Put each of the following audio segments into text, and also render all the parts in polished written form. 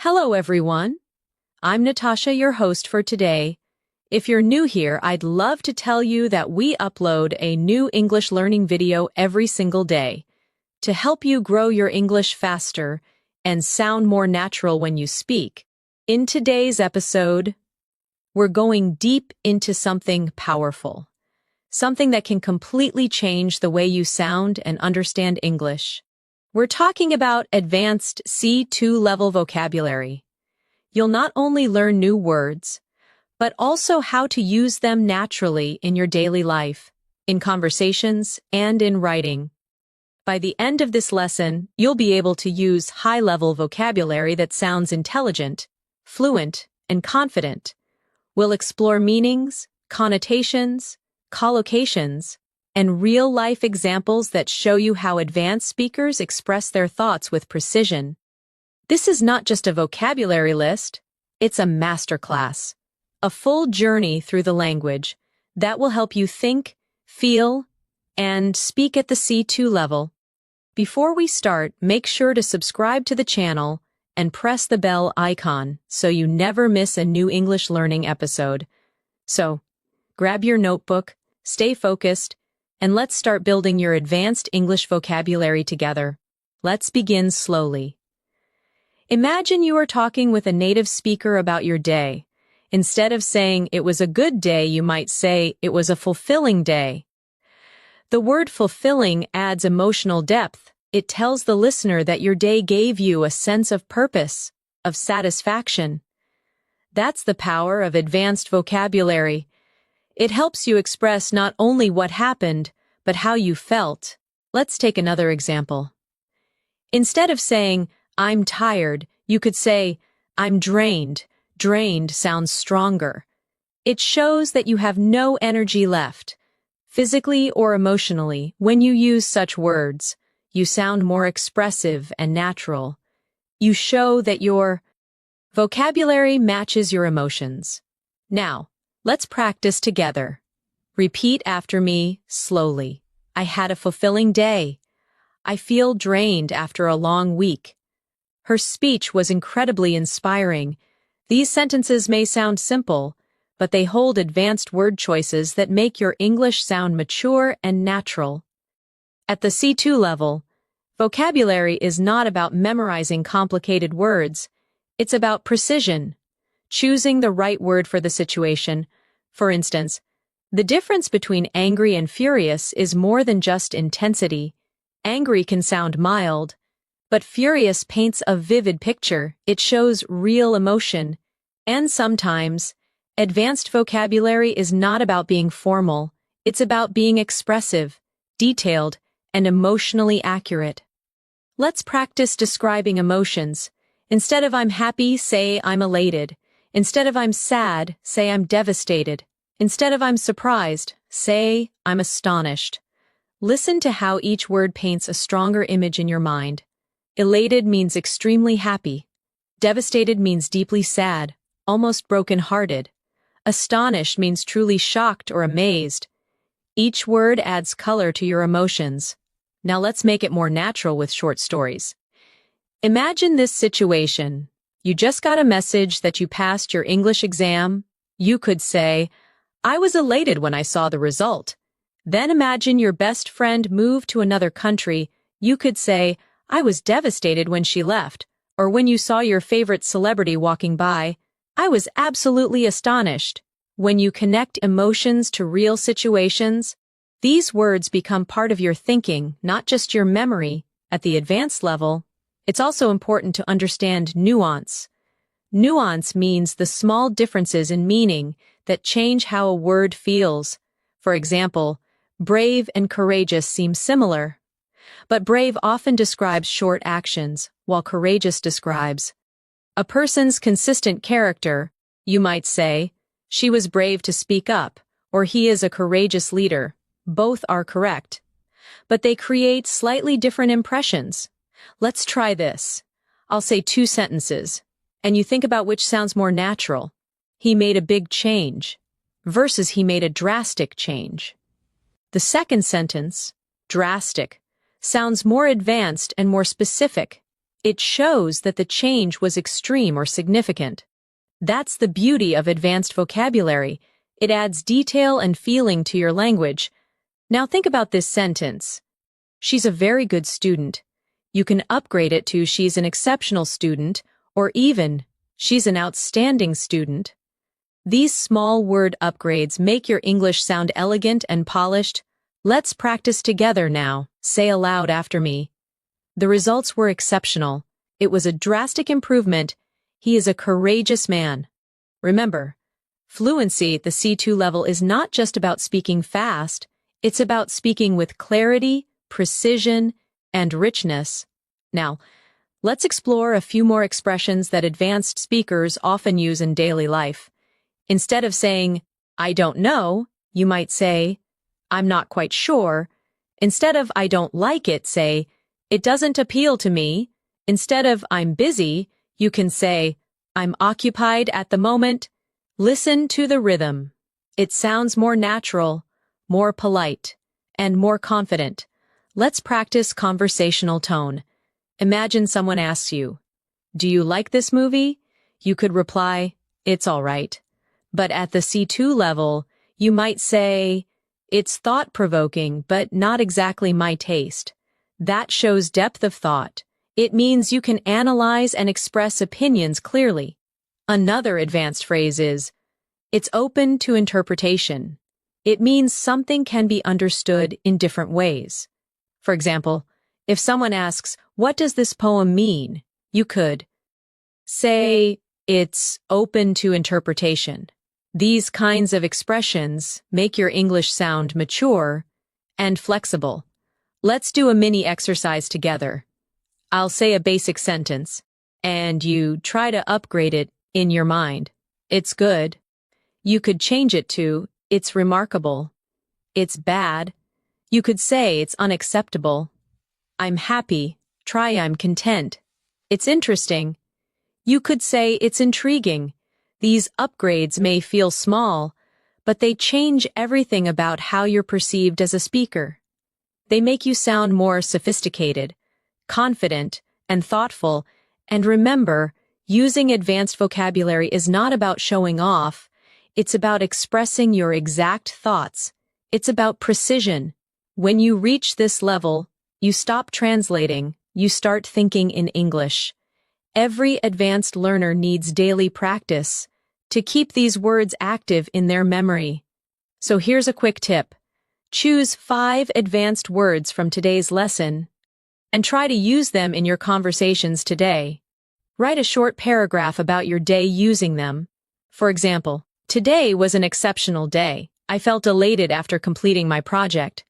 Hello, everyone. I'm Natasha, your host for today. If you're new here, I'd love to tell you that we upload a new English learning video every single day to help you grow your English faster and sound more natural when you speak. In today's episode, we're going deep into something powerful, something that can completely change the way you sound and understand English. We're talking about advanced C2 level vocabulary. You'll not only learn new words, but also how to use them naturally in your daily life, in conversations, and in writing. By the end of this lesson, you'll be able to use high-level vocabulary that sounds intelligent, fluent, and confident. We'll explore meanings, connotations, collocations, and real-life examples that show you how advanced speakers express their thoughts with precision. This is not just a vocabulary list, it's a masterclass, a full journey through the language that will help you think, feel, and speak at the C2 level. Before we start, make sure to subscribe to the channel and press the bell icon so you never miss a new English learning episode. So, grab your notebook, stay focused, and let's start building your advanced English vocabulary together. Let's begin slowly. Imagine you are talking with a native speaker about your day. Instead of saying it was a good day, you might say it was a fulfilling day. The word fulfilling adds emotional depth. It tells the listener that your day gave you a sense of purpose, of satisfaction. That's the power of advanced vocabulary. It helps you express not only what happened, but how you felt. Let's take another example. Instead of saying, I'm tired, you could say, I'm drained. Drained sounds stronger. It shows that you have no energy left. Physically or emotionally, when you use such words, you sound more expressive and natural. You show that your vocabulary matches your emotions. Now, let's practice together. Repeat after me slowly. I had a fulfilling day. I feel drained after a long week. Her speech was incredibly inspiring. These sentences may sound simple, but they hold advanced word choices that make your English sound mature and natural. At the C2 level, vocabulary is not about memorizing complicated words. It's about precision, choosing the right word for the situation. For instance, the difference between angry and furious is more than just intensity. Angry can sound mild, but furious paints a vivid picture. It shows real emotion. And sometimes, advanced vocabulary is not about being formal. It's about being expressive, detailed, and emotionally accurate. Let's practice describing emotions. Instead of I'm happy, say I'm elated. Instead of I'm sad, say I'm devastated. Instead of I'm surprised, say I'm astonished. Listen to how each word paints a stronger image in your mind. Elated means extremely happy. Devastated means deeply sad, almost broken-hearted. Astonished means truly shocked or amazed. Each word adds color to your emotions. Now let's make it more natural with short stories. Imagine this situation. You just got a message that you passed your English exam. You could say, I was elated when I saw the result. Then imagine your best friend moved to another country. You could say, I was devastated when she left. Or when you saw your favorite celebrity walking by, I was absolutely astonished. When you connect emotions to real situations, these words become part of your thinking, not just your memory. At the advanced level, it's also important to understand nuance. Nuance means the small differences in meaning that change how a word feels. For example, brave and courageous seem similar, but brave often describes short actions, while courageous describes a person's consistent character. You might say, she was brave to speak up, or he is a courageous leader. Both are correct, but they create slightly different impressions. Let's try this. I'll say two sentences, and you think about which sounds more natural. He made a big change versus he made a drastic change. The second sentence, drastic, sounds more advanced and more specific. It shows that the change was extreme or significant. That's the beauty of advanced vocabulary. It adds detail and feeling to your language. Now think about this sentence. She's a very good student. You can upgrade it to she's an exceptional student, or even she's an outstanding student. These small word upgrades make your English sound elegant and polished. Let's practice together now. Say aloud after me. The results were exceptional. It was a drastic improvement. He is a courageous man. Remember, fluency at the C2 level is not just about speaking fast, it's about speaking with clarity, precision, and richness. Now, let's explore a few more expressions that advanced speakers often use in daily life. Instead of saying, I don't know, you might say, I'm not quite sure. Instead of I don't like it, say, it doesn't appeal to me. Instead of I'm busy, you can say, I'm occupied at the moment. Listen to the rhythm. It sounds more natural, more polite, and more confident. Let's practice conversational tone. Imagine someone asks you, do you like this movie? You could reply, it's all right. But at the C2 level, you might say, it's thought-provoking, but not exactly my taste. That shows depth of thought. It means you can analyze and express opinions clearly. Another advanced phrase is, it's open to interpretation. It means something can be understood in different ways. For example, if someone asks, what does this poem mean? You could say, it's open to interpretation. These kinds of expressions make your English sound mature and flexible. Let's do a mini exercise together. I'll say a basic sentence, and you try to upgrade it in your mind. It's good. You could change it to, it's remarkable. It's bad. You could say it's unacceptable. I'm happy. Try I'm content. It's interesting. You could say it's intriguing. These upgrades may feel small, but they change everything about how you're perceived as a speaker. They make you sound more sophisticated, confident, and thoughtful. And remember, using advanced vocabulary is not about showing off. It's about expressing your exact thoughts. It's about precision. When you reach this level, you stop translating, you start thinking in English. Every advanced learner needs daily practice to keep these words active in their memory. So here's a quick tip. Choose 5 advanced words from today's lesson and try to use them in your conversations today. Write a short paragraph about your day using them. For example, today was an exceptional day. I felt elated after completing my project.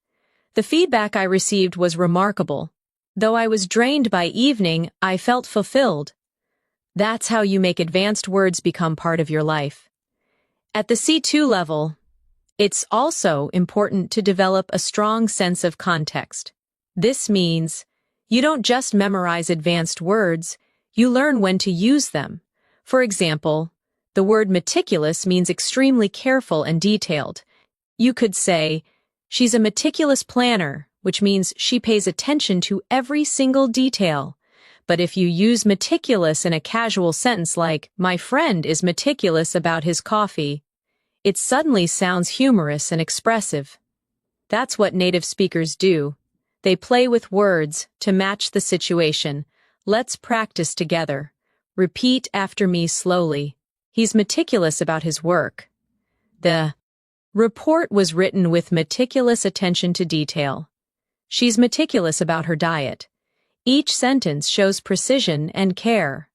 The feedback I received was remarkable. Though I was drained by evening, I felt fulfilled. That's how you make advanced words become part of your life. At the C2 level, it's also important to develop a strong sense of context. This means you don't just memorize advanced words, you learn when to use them. For example, the word meticulous means extremely careful and detailed. You could say, she's a meticulous planner, which means she pays attention to every single detail. But if you use meticulous in a casual sentence like, my friend is meticulous about his coffee, it suddenly sounds humorous and expressive. That's what native speakers do. They play with words to match the situation. Let's practice together. Repeat after me slowly. He's meticulous about his work. The report was written with meticulous attention to detail. She's meticulous about her diet. Each sentence shows precision and care,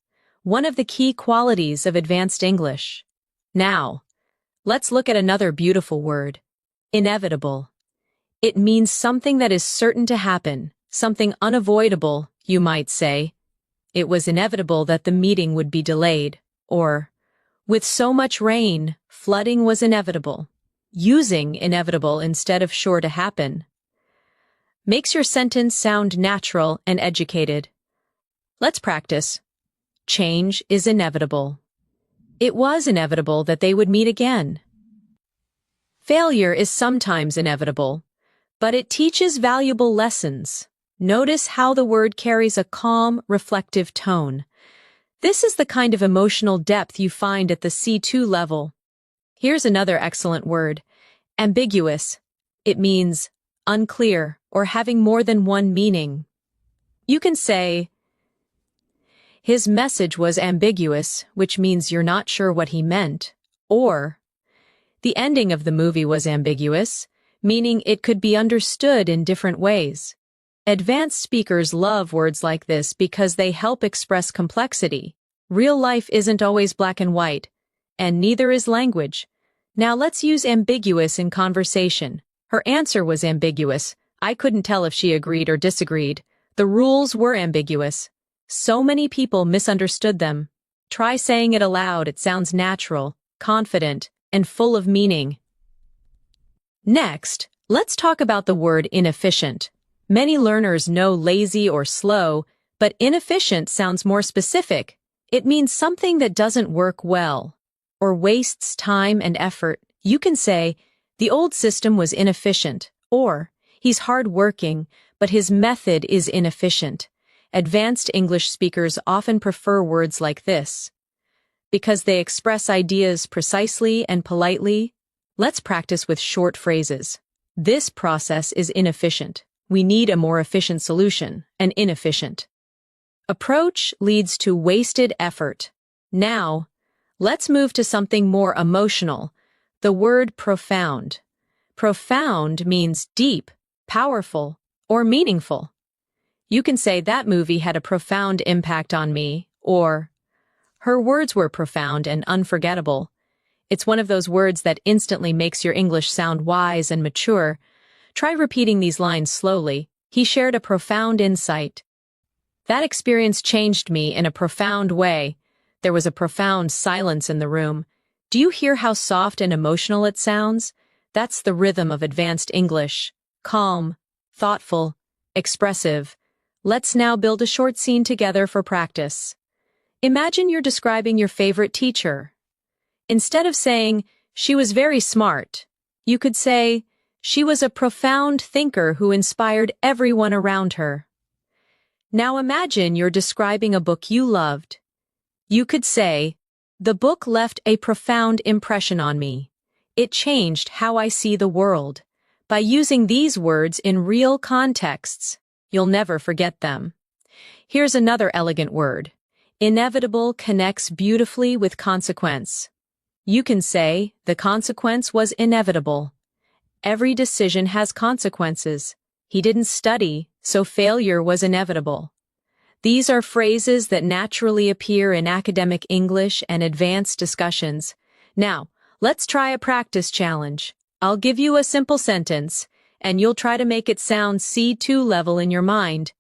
one of the key qualities of advanced English. Now, let's look at another beautiful word, inevitable. It means something that is certain to happen, something unavoidable, you might say. It was inevitable that the meeting would be delayed, or, with so much rain, flooding was inevitable. Using inevitable instead of sure to happen makes your sentence sound natural and educated. Let's practice. Change is inevitable. It was inevitable that they would meet again. Failure is sometimes inevitable, but it teaches valuable lessons. Notice how the word carries a calm, reflective tone. This is the kind of emotional depth you find at the C2 level. Here's another excellent word, ambiguous. It means unclear or having more than one meaning. You can say, his message was ambiguous, which means you're not sure what he meant, or the ending of the movie was ambiguous, meaning it could be understood in different ways. Advanced speakers love words like this because they help express complexity. Real life isn't always black and white, and neither is language. Now let's use ambiguous in conversation. Her answer was ambiguous. I couldn't tell if she agreed or disagreed. The rules were ambiguous. So many people misunderstood them. Try saying it aloud. It sounds natural, confident, and full of meaning. Next, let's talk about the word inefficient. Many learners know lazy or slow, but inefficient sounds more specific. It means something that doesn't work well or wastes time and effort. You can say, the old system was inefficient, or he's hard-working, but his method is inefficient. Advanced English speakers often prefer words like this because they express ideas precisely and politely. Let's practice with short phrases. This process is inefficient. We need a more efficient solution, an inefficient. Approach leads to wasted effort. Now, let's move to something more emotional. The word profound. Profound means deep, powerful, or meaningful. You can say that movie had a profound impact on me, or her words were profound and unforgettable. It's one of those words that instantly makes your English sound wise and mature. Try repeating these lines slowly. He shared a profound insight. That experience changed me in a profound way. There was a profound silence in the room. Do you hear how soft and emotional it sounds? That's the rhythm of advanced English. Calm, thoughtful, expressive. Let's now build a short scene together for practice. Imagine you're describing your favorite teacher. Instead of saying, she was very smart, you could say, she was a profound thinker who inspired everyone around her. Now imagine you're describing a book you loved. You could say, the book left a profound impression on me. It changed how I see the world. By using these words in real contexts, you'll never forget them. Here's another elegant word. Inevitable connects beautifully with consequence. You can say, the consequence was inevitable. Every decision has consequences. He didn't study, so failure was inevitable. These are phrases that naturally appear in academic English and advanced discussions. Now, let's try a practice challenge. I'll give you a simple sentence, and you'll try to make it sound C2 level in your mind.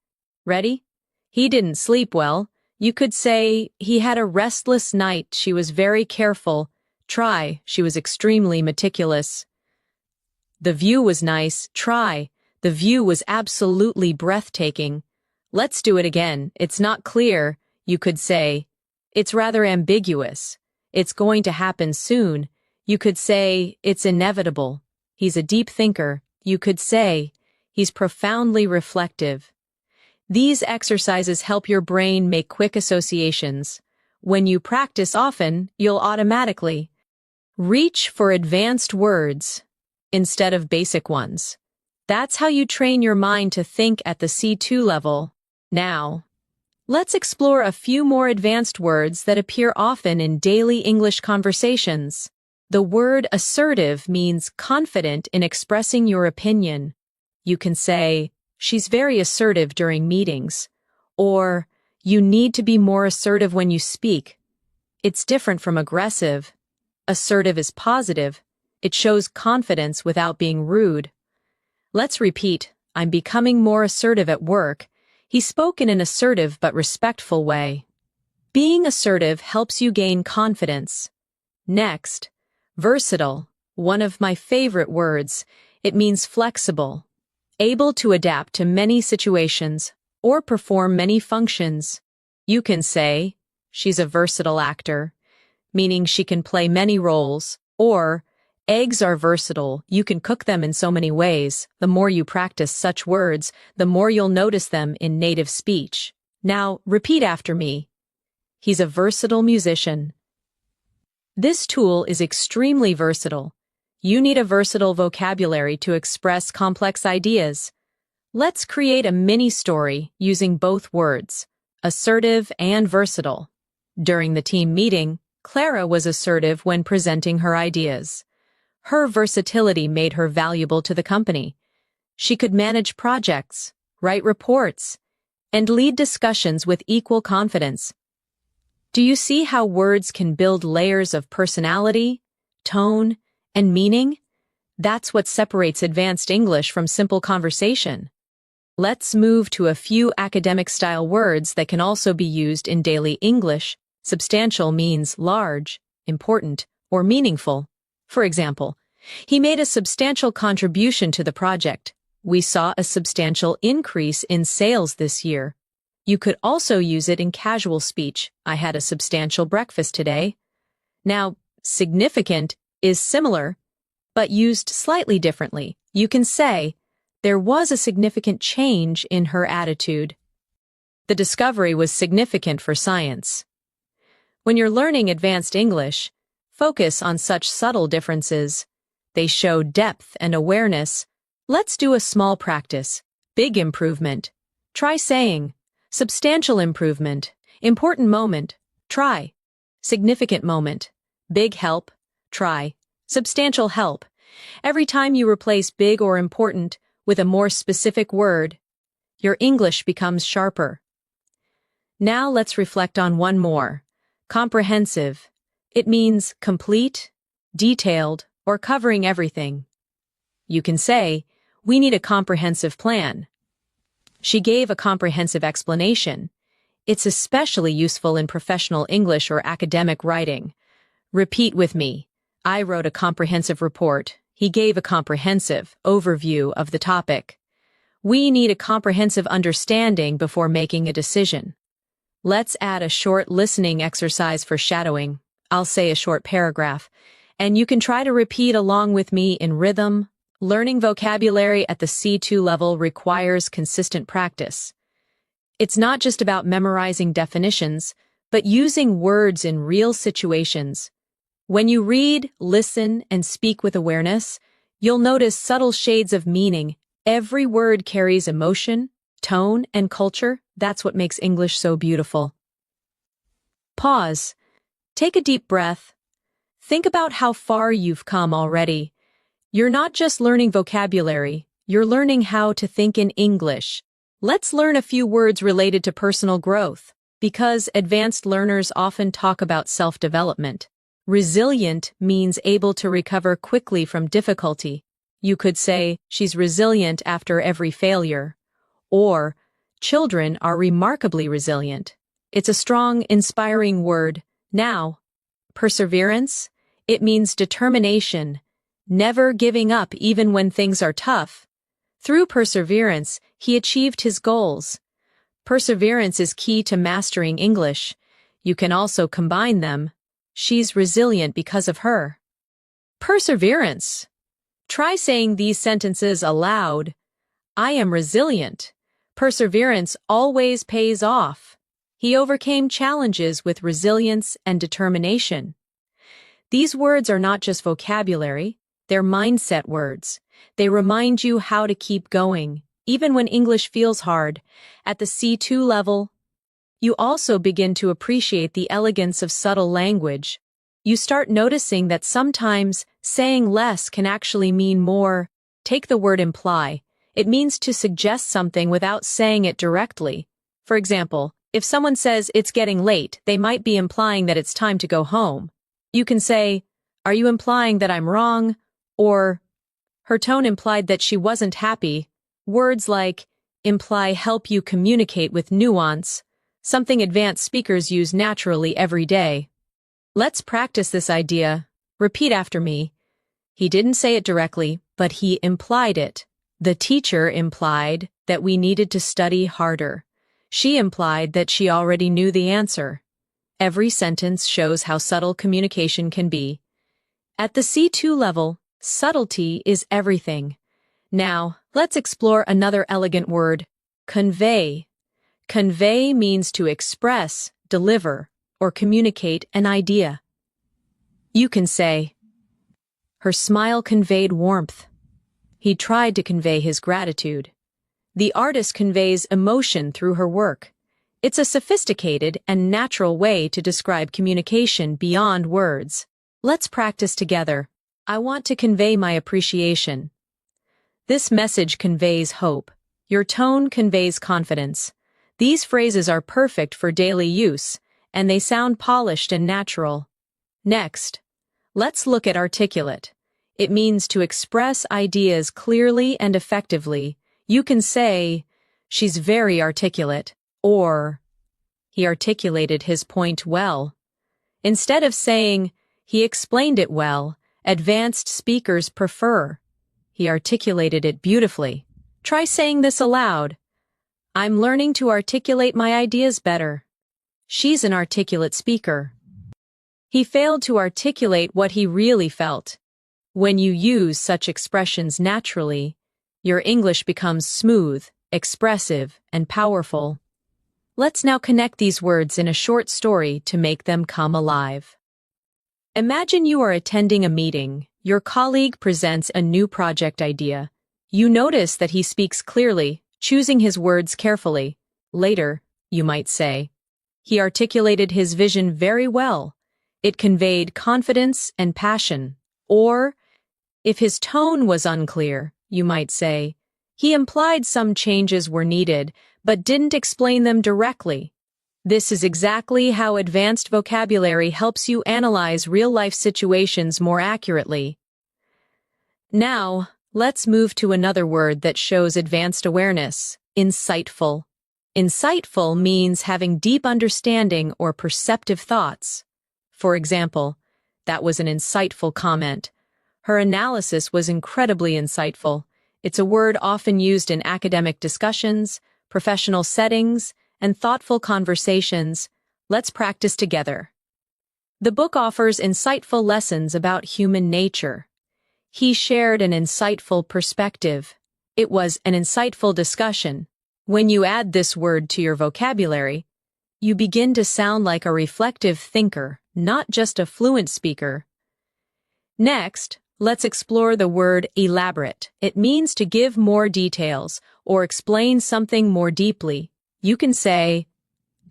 Ready? He didn't sleep well. You could say, he had a restless night. She was very careful. Try, she was extremely meticulous. The view was nice. Try, the view was absolutely breathtaking. Let's do it again. It's not clear. You could say, it's rather ambiguous. It's going to happen soon. You could say, it's inevitable. He's a deep thinker. You could say, he's profoundly reflective. These exercises help your brain make quick associations. When you practice often, you'll automatically reach for advanced words instead of basic ones. That's how you train your mind to think at the C2 level. Now, let's explore a few more advanced words that appear often in daily English conversations. The word assertive means confident in expressing your opinion. You can say, she's very assertive during meetings, or you need to be more assertive when you speak. It's different from aggressive. Assertive is positive. It shows confidence without being rude. Let's repeat, I'm becoming more assertive at work. He spoke in an assertive but respectful way. Being assertive helps you gain confidence. Next, versatile, one of my favorite words. It means flexible, able to adapt to many situations or perform many functions. You can say, she's a versatile actor, meaning she can play many roles, or Eggs are versatile. You can cook them in so many ways. The more you practice such words, the more you'll notice them in native speech. Now, repeat after me. He's a versatile musician. This tool is extremely versatile. You need a versatile vocabulary to express complex ideas. Let's create a mini story using both words, assertive and versatile. During the team meeting, Clara was assertive when presenting her ideas. Her versatility made her valuable to the company. She could manage projects, write reports, and lead discussions with equal confidence. Do you see how words can build layers of personality, tone, and meaning? That's what separates advanced English from simple conversation. Let's move to a few academic-style words that can also be used in daily English. Substantial means large, important, or meaningful. For example, he made a substantial contribution to the project. We saw a substantial increase in sales this year. You could also use it in casual speech. I had a substantial breakfast today. Now, significant is similar, but used slightly differently. You can say, there was a significant change in her attitude. The discovery was significant for science. When you're learning advanced English, focus on such subtle differences. They show depth and awareness. Let's do a small practice. Big improvement. Try saying, substantial improvement. Important moment. Try. Significant moment. Big help. Try. Substantial help. Every time you replace big or important with a more specific word, your English becomes sharper. Now let's reflect on one more. Comprehensive. It means complete, detailed, or covering everything. You can say, we need a comprehensive plan. She gave a comprehensive explanation. It's especially useful in professional English or academic writing. Repeat with me. I wrote a comprehensive report. He gave a comprehensive overview of the topic. We need a comprehensive understanding before making a decision. Let's add a short listening exercise for shadowing. I'll say a short paragraph, and you can try to repeat along with me in rhythm. Learning vocabulary at the C2 level requires consistent practice. It's not just about memorizing definitions, but using words in real situations. When you read, listen, and speak with awareness, you'll notice subtle shades of meaning. Every word carries emotion, tone, and culture. That's what makes English so beautiful. Pause. Take a deep breath. Think about how far you've come already. You're not just learning vocabulary, you're learning how to think in English. Let's learn a few words related to personal growth, because advanced learners often talk about self-development. Resilient means able to recover quickly from difficulty. You could say, she's resilient after every failure. Or, children are remarkably resilient. It's a strong, inspiring word. Now, perseverance, it means determination, never giving up even when things are tough. Through perseverance, he achieved his goals. Perseverance is key to mastering English. You can also combine them. She's resilient because of her. Perseverance. Try saying these sentences aloud. I am resilient. Perseverance always pays off. He overcame challenges with resilience and determination. These words are not just vocabulary, they're mindset words. They remind you how to keep going, even when English feels hard. At the C2 level, you also begin to appreciate the elegance of subtle language. You start noticing that sometimes saying less can actually mean more. Take the word imply. It means to suggest something without saying it directly. For example, if someone says it's getting late, they might be implying that it's time to go home. You can say, are you implying that I'm wrong? Or, her tone implied that she wasn't happy. Words like imply help you communicate with nuance, something advanced speakers use naturally every day. Let's practice this idea. Repeat after me. He didn't say it directly, but he implied it. The teacher implied that we needed to study harder. She implied that she already knew the answer. Every sentence shows how subtle communication can be. At the C2 level, subtlety is everything. Now, let's explore another elegant word, convey. Convey means to express, deliver, or communicate an idea. You can say, her smile conveyed warmth. He tried to convey his gratitude. The artist conveys emotion through her work. It's a sophisticated and natural way to describe communication beyond words. Let's practice together. I want to convey my appreciation. This message conveys hope. Your tone conveys confidence. These phrases are perfect for daily use, and they sound polished and natural. Next, let's look at articulate. It means to express ideas clearly and effectively. You can say, she's very articulate, or he articulated his point well. Instead of saying, he explained it well, advanced speakers prefer, he articulated it beautifully. Try saying this aloud. I'm learning to articulate my ideas better. She's an articulate speaker. He failed to articulate what he really felt. When you use such expressions naturally, your English becomes smooth, expressive, and powerful. Let's now connect these words in a short story to make them come alive. Imagine you are attending a meeting. Your colleague presents a new project idea. You notice that he speaks clearly, choosing his words carefully. Later, you might say, he articulated his vision very well. It conveyed confidence and passion. Or, if his tone was unclear, you might say, he implied some changes were needed, but didn't explain them directly. This is exactly how advanced vocabulary helps you analyze real-life situations more accurately. Now, let's move to another word that shows advanced awareness, insightful. Insightful means having deep understanding or perceptive thoughts. For example, that was an insightful comment. Her analysis was incredibly insightful. It's a word often used in academic discussions, professional settings, and thoughtful conversations. Let's practice together. The book offers insightful lessons about human nature. He shared an insightful perspective. It was an insightful discussion. When you add this word to your vocabulary, you begin to sound like a reflective thinker, not just a fluent speaker. Next, let's explore the word elaborate. It means to give more details or explain something more deeply. You can say,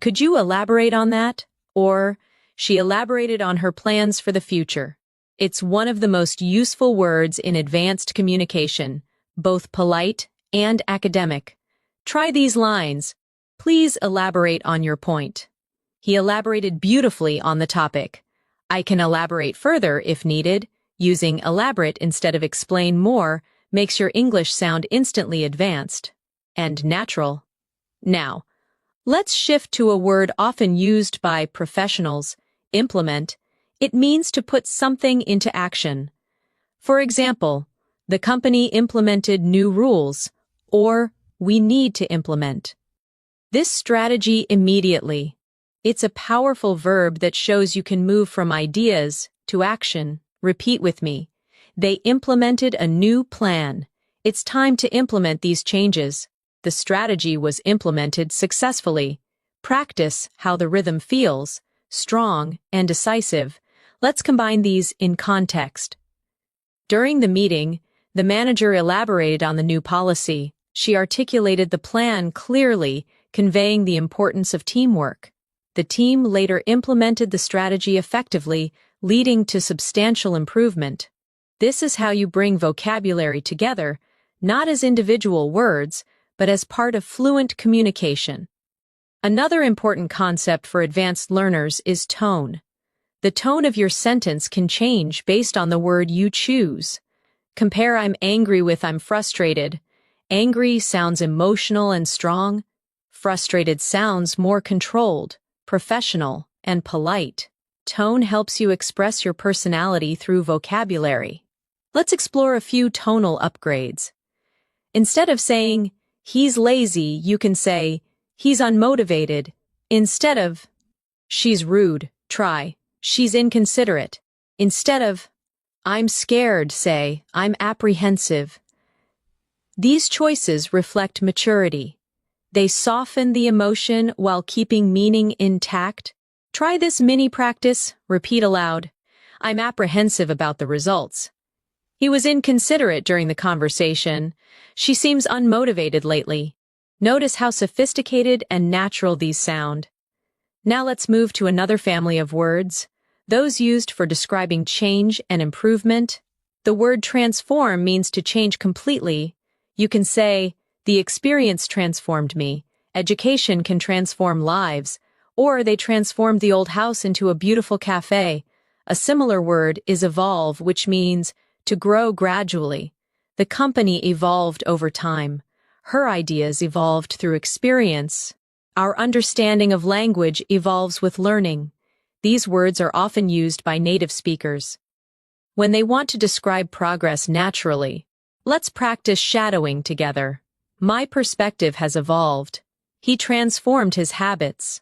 could you elaborate on that? Or, she elaborated on her plans for the future. It's one of the most useful words in advanced communication, both polite and academic. Try these lines. Please elaborate on your point. He elaborated beautifully on the topic. I can elaborate further if needed. Using elaborate instead of explain more makes your English sound instantly advanced and natural. Now, let's shift to a word often used by professionals, implement. It means to put something into action. For example, the company implemented new rules, or we need to implement this strategy immediately. It's a powerful verb that shows you can move from ideas to action. Repeat with me. They implemented a new plan. It's time to implement these changes. The strategy was implemented successfully. Practice how the rhythm feels, strong and decisive. Let's combine these in context. During the meeting, the manager elaborated on the new policy. She articulated the plan clearly, conveying the importance of teamwork. The team later implemented the strategy effectively, leading to substantial improvement. This is how you bring vocabulary together, not as individual words, but as part of fluent communication. Another important concept for advanced learners is tone. The tone of your sentence can change based on the word you choose. Compare I'm angry with I'm frustrated. Angry sounds emotional and strong. Frustrated sounds more controlled, professional, and polite. Tone helps you express your personality through vocabulary. Let's explore a few tonal upgrades. Instead of saying, he's lazy, you can say, he's unmotivated. Instead of, she's rude, try, she's inconsiderate. Instead of, I'm scared say, I'm apprehensive. These choices reflect maturity. They soften the emotion while keeping meaning intact. Try this mini practice, repeat aloud. I'm apprehensive about the results. He was inconsiderate during the conversation. She seems unmotivated lately. Notice how sophisticated and natural these sound. Now let's move to another family of words, those used for describing change and improvement. The word transform means to change completely. You can say, the experience transformed me. Education can transform lives. Or they transformed the old house into a beautiful cafe. A similar word is evolve, which means to grow gradually. The company evolved over time. Her ideas evolved through experience. Our understanding of language evolves with learning. These words are often used by native speakers when they want to describe progress naturally. Let's practice shadowing together. My perspective has evolved. He transformed his habits.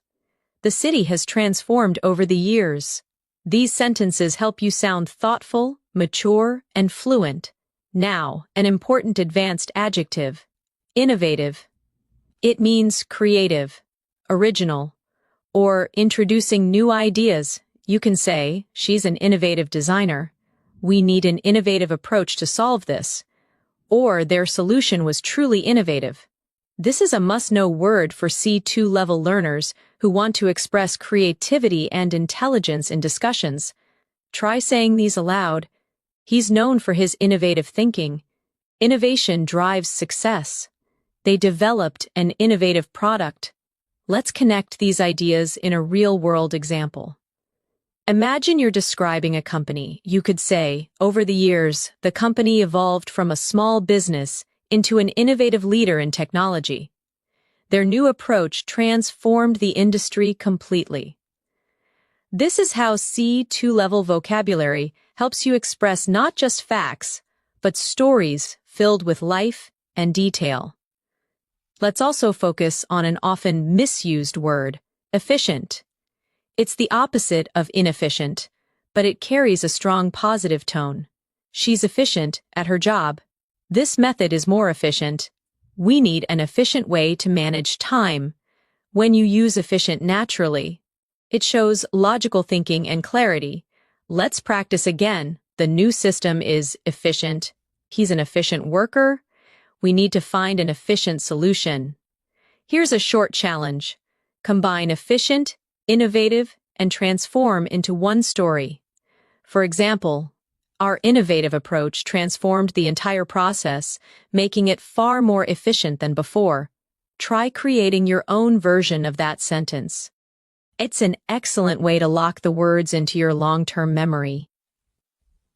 The city has transformed over the years. These sentences help you sound thoughtful, mature, and fluent. Now, an important advanced adjective. Innovative. It means creative, original, or introducing new ideas. You can say, she's an innovative designer. We need an innovative approach to solve this. Or their solution was truly innovative. This is a must-know word for C2 level learners who want to express creativity and intelligence in discussions. Try saying these aloud. He's known for his innovative thinking. Innovation drives success. They developed an innovative product. Let's connect these ideas in a real-world example. Imagine you're describing a company. You could say, over the years, the company evolved from a small business into an innovative leader in technology. Their new approach transformed the industry completely. This is how C2 level vocabulary helps you express not just facts, but stories filled with life and detail. Let's also focus on an often misused word, efficient. It's the opposite of inefficient, but it carries a strong positive tone. She's efficient at her job. This method is more efficient. We need an efficient way to manage time. When you use efficient naturally, it shows logical thinking and clarity. Let's practice again. The new system is efficient. He's an efficient worker. We need to find an efficient solution. Here's a short challenge. Combine efficient, innovative, and transform into one story. For example, our innovative approach transformed the entire process, making it far more efficient than before. Try creating your own version of that sentence. It's an excellent way to lock the words into your long-term memory.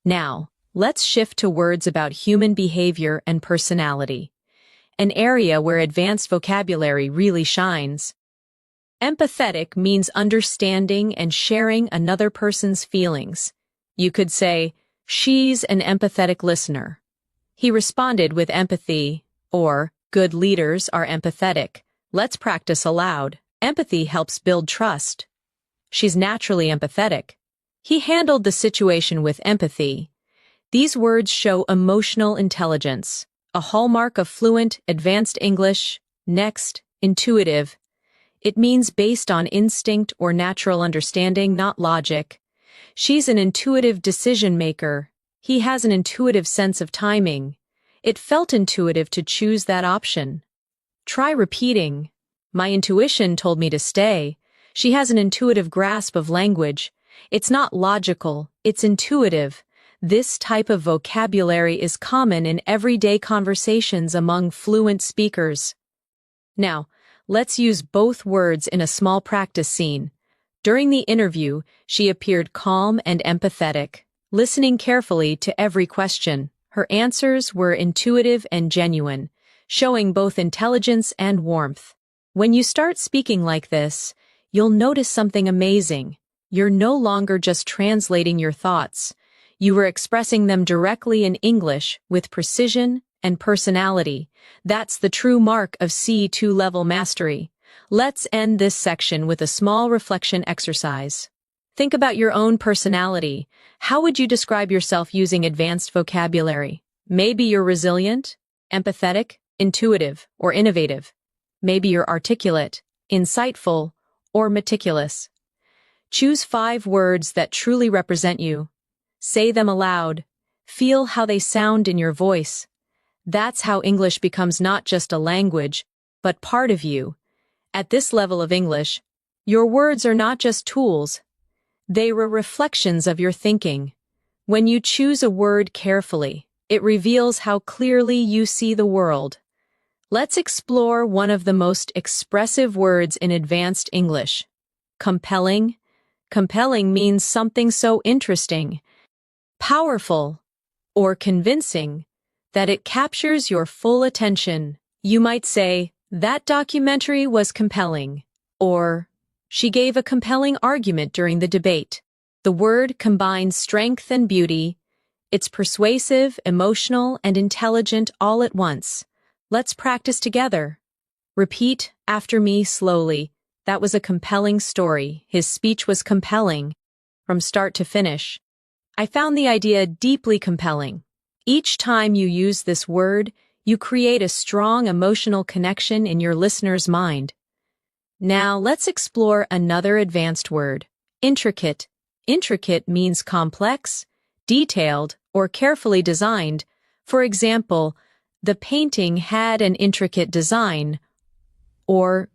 Now, let's shift to words about human behavior and personality, an area where advanced vocabulary really shines. Empathetic means understanding and sharing another person's feelings. You could say, she's an empathetic listener. He responded with empathy, or good leaders are empathetic. Let's practice aloud. Empathy helps build trust. She's naturally empathetic. He handled the situation with empathy. These words show emotional intelligence, a hallmark of fluent, advanced English. Next, intuitive. It means based on instinct or natural understanding, not logic. She's an intuitive decision maker. He has an intuitive sense of timing. It felt intuitive to choose that option. Try repeating. My intuition told me to stay. She has an intuitive grasp of language. It's not logical, it's intuitive. This type of vocabulary is common in everyday conversations among fluent speakers. Now, let's use both words in a small practice scene. During the interview, she appeared calm and empathetic, listening carefully to every question. Her answers were intuitive and genuine, showing both intelligence and warmth. When you start speaking like this, you'll notice something amazing. You're no longer just translating your thoughts. You were expressing them directly in English with precision and personality. That's the true mark of C2 level mastery. Let's end this section with a small reflection exercise. Think about your own personality. How would you describe yourself using advanced vocabulary? Maybe you're resilient, empathetic, intuitive, or innovative. Maybe you're articulate, insightful, or meticulous. Choose 5 words that truly represent you. Say them aloud. Feel how they sound in your voice. That's how English becomes not just a language, but part of you. At this level of English, your words are not just tools. They are reflections of your thinking. When you choose a word carefully, it reveals how clearly you see the world. Let's explore one of the most expressive words in advanced English. Compelling. Compelling means something so interesting, powerful, or convincing that it captures your full attention. You might say, "That documentary was compelling," or "She gave a compelling argument during the debate." The word combines strength and beauty. It's persuasive, emotional, and intelligent all at once. Let's practice together. Repeat after me slowly. That was a compelling story. His speech was compelling, from start to finish. I found the idea deeply compelling. Each time you use this word, you create a strong emotional connection in your listener's mind. Now let's explore another advanced word. Intricate. Intricate means complex, detailed, or carefully designed. For example, the painting had an intricate design, or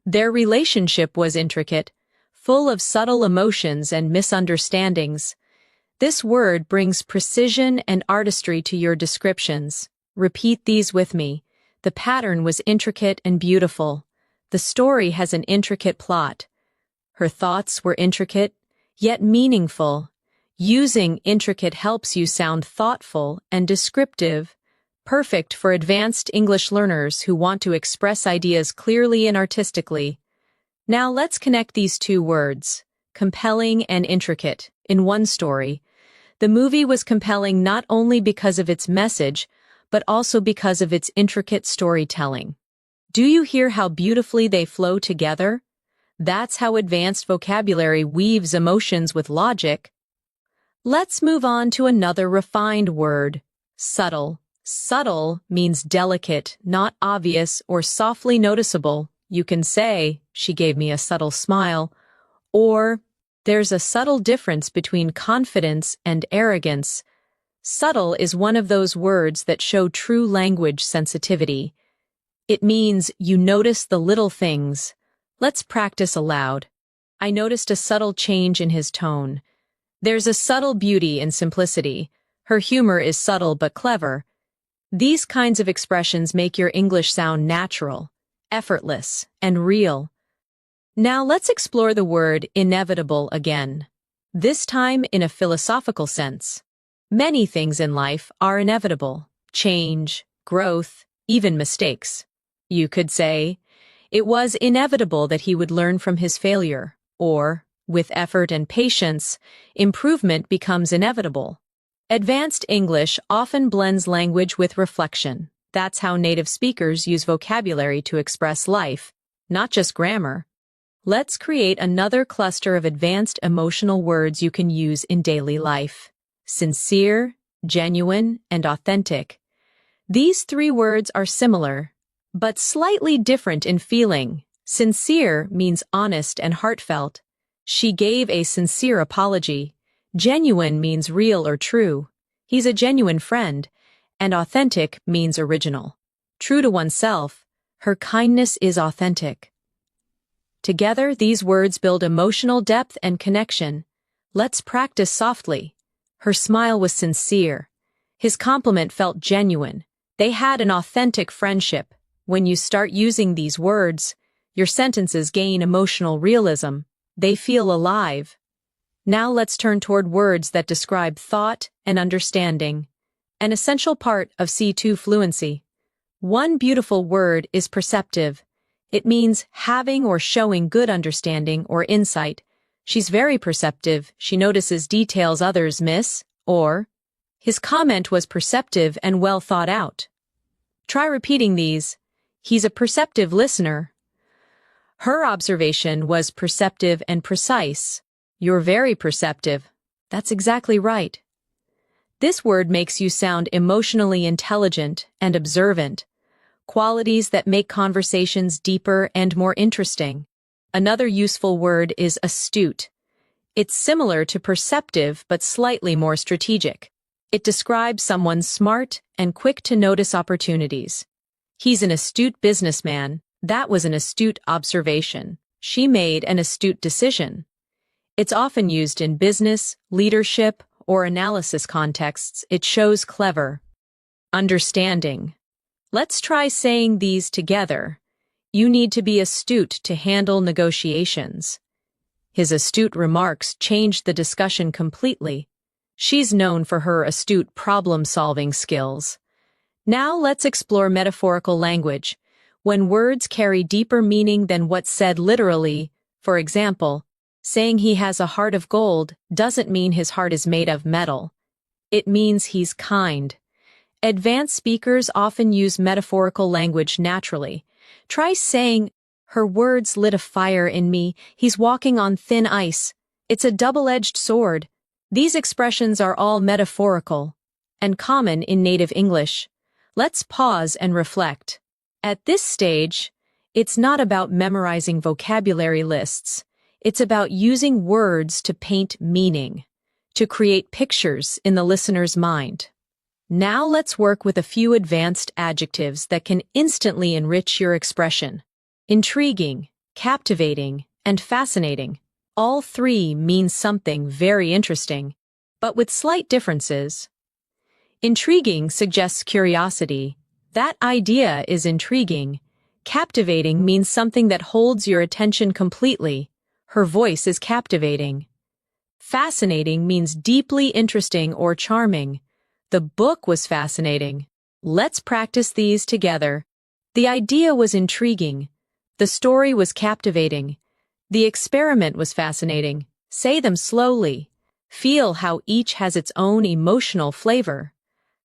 their relationship was intricate, full of subtle emotions and misunderstandings. This word brings precision and artistry to your descriptions. Repeat these with me. The pattern was intricate and beautiful. The story has an intricate plot. Her thoughts were intricate, yet meaningful. Using intricate helps you sound thoughtful and descriptive, perfect for advanced English learners who want to express ideas clearly and artistically. Now let's connect these 2 words, compelling and intricate, in one story. The movie was compelling not only because of its message, but also because of its intricate storytelling. Do you hear how beautifully they flow together? That's how advanced vocabulary weaves emotions with logic. Let's move on to another refined word, subtle. Subtle means delicate, not obvious, or softly noticeable. You can say, "She gave me a subtle smile," or "There's a subtle difference between confidence and arrogance." Subtle is one of those words that show true language sensitivity. It means you notice the little things. Let's practice aloud. I noticed a subtle change in his tone. There's a subtle beauty in simplicity. Her humor is subtle but clever. These kinds of expressions make your English sound natural, effortless, and real. Now let's explore the word inevitable again, this time in a philosophical sense. Many things in life are inevitable: change, growth, even mistakes. You could say, "It was inevitable that he would learn from his failure," or, "With effort and patience, improvement becomes inevitable." Advanced English often blends language with reflection. That's how native speakers use vocabulary to express life, not just grammar. Let's create another cluster of advanced emotional words you can use in daily life. Sincere, genuine, and authentic. These 3 words are similar, but slightly different in feeling. Sincere means honest and heartfelt. She gave a sincere apology. Genuine means real or true. He's a genuine friend. And authentic means original. True to oneself. Her kindness is authentic. Together, these words build emotional depth and connection. Let's practice softly. Her smile was sincere. His compliment felt genuine. They had an authentic friendship. When you start using these words, your sentences gain emotional realism. They feel alive. Now let's turn toward words that describe thought and understanding, an essential part of C2 fluency. One beautiful word is perceptive. It means having or showing good understanding or insight. She's very perceptive. She notices details others miss. Or, his comment was perceptive and well thought out. Try repeating these. He's a perceptive listener. Her observation was perceptive and precise. You're very perceptive. That's exactly right. This word makes you sound emotionally intelligent and observant, qualities that make conversations deeper and more interesting. Another useful word is astute. It's similar to perceptive but slightly more strategic. It describes someone smart and quick to notice opportunities. He's an astute businessman. That was an astute observation. She made an astute decision. It's often used in business, leadership, or analysis contexts. It shows clever. Understanding. Let's try saying these together. You need to be astute to handle negotiations. His astute remarks changed the discussion completely. She's known for her astute problem-solving skills. Now let's explore metaphorical language. When words carry deeper meaning than what's said literally, for example, saying he has a heart of gold doesn't mean his heart is made of metal. It means he's kind. Advanced speakers often use metaphorical language naturally. Try saying, "Her words lit a fire in me. He's walking on thin ice. It's a double-edged sword." These expressions are all metaphorical and common in native English. Let's pause and reflect. At this stage, it's not about memorizing vocabulary lists. It's about using words to paint meaning, to create pictures in the listener's mind. Now let's work with a few advanced adjectives that can instantly enrich your expression. Intriguing, captivating, and fascinating. All three mean something very interesting, but with slight differences. Intriguing suggests curiosity. That idea is intriguing. Captivating means something that holds your attention completely. Her voice is captivating. Fascinating means deeply interesting or charming. The book was fascinating. Let's practice these together. The idea was intriguing. The story was captivating. The experiment was fascinating. Say them slowly. Feel how each has its own emotional flavor.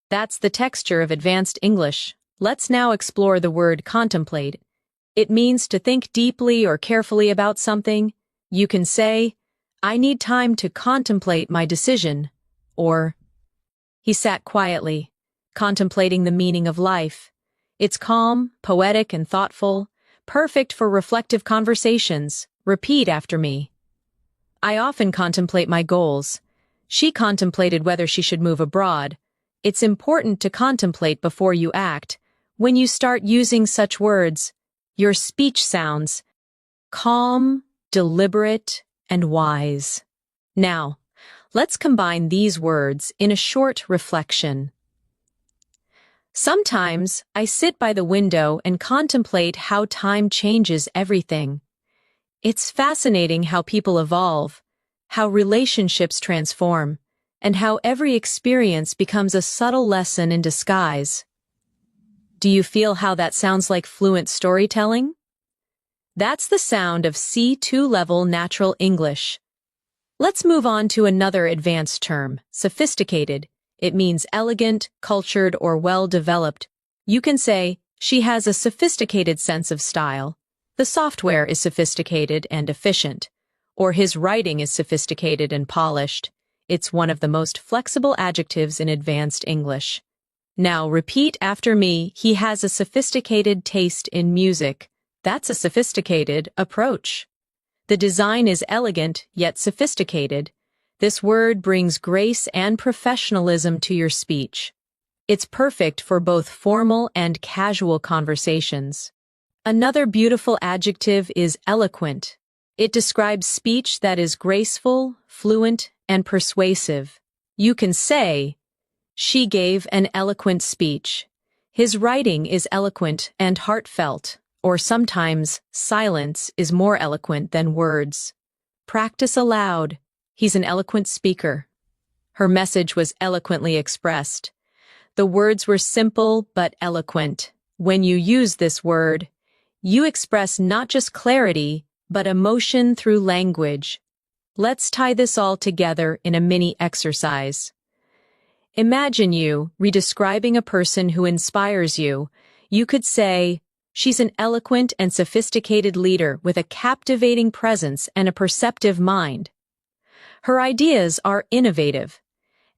That's the texture of advanced English. Let's now explore the word contemplate. It means to think deeply or carefully about something. You can say, "I need time to contemplate my decision," or, "He sat quietly, contemplating the meaning of life." It's calm, poetic, and thoughtful, perfect for reflective conversations. Repeat after me. I often contemplate my goals. She contemplated whether she should move abroad. It's important to contemplate before you act. When you start using such words, your speech sounds calm, deliberate, and wise. Now, let's combine these words in a short reflection. Sometimes I sit by the window and contemplate how time changes everything. It's fascinating how people evolve, how relationships transform, and how every experience becomes a subtle lesson in disguise. Do you feel how that sounds like fluent storytelling? That's the sound of C2 level natural English. Let's move on to another advanced term, sophisticated. It means elegant, cultured, or well-developed. You can say, "She has a sophisticated sense of style." The software is sophisticated and efficient. Or his writing is sophisticated and polished. It's one of the most flexible adjectives in advanced English. Now repeat after me. He has a sophisticated taste in music. That's a sophisticated approach. The design is elegant yet sophisticated. This word brings grace and professionalism to your speech. It's perfect for both formal and casual conversations. Another beautiful adjective is eloquent. It describes speech that is graceful, fluent, and persuasive. You can say, "She gave an eloquent speech." His writing is eloquent and heartfelt. Or sometimes, silence is more eloquent than words. Practice aloud. He's an eloquent speaker. Her message was eloquently expressed. The words were simple but eloquent. When you use this word, you express not just clarity, but emotion through language. Let's tie this all together in a mini exercise. Imagine you redescribing a person who inspires you. You could say, "She's an eloquent and sophisticated leader with a captivating presence and a perceptive mind." Her ideas are innovative,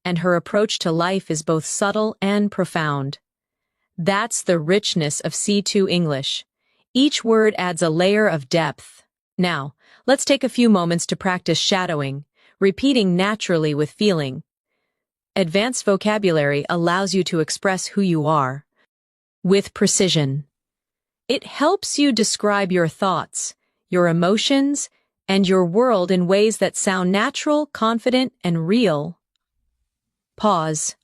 and her approach to life is both subtle and profound. That's the richness of C2 English. Each word adds a layer of depth. Now, let's take a few moments to practice shadowing, repeating naturally with feeling. Advanced vocabulary allows you to express who you are with precision. It helps you describe your thoughts, your emotions, and your world in ways that sound natural, confident, and real. Pause.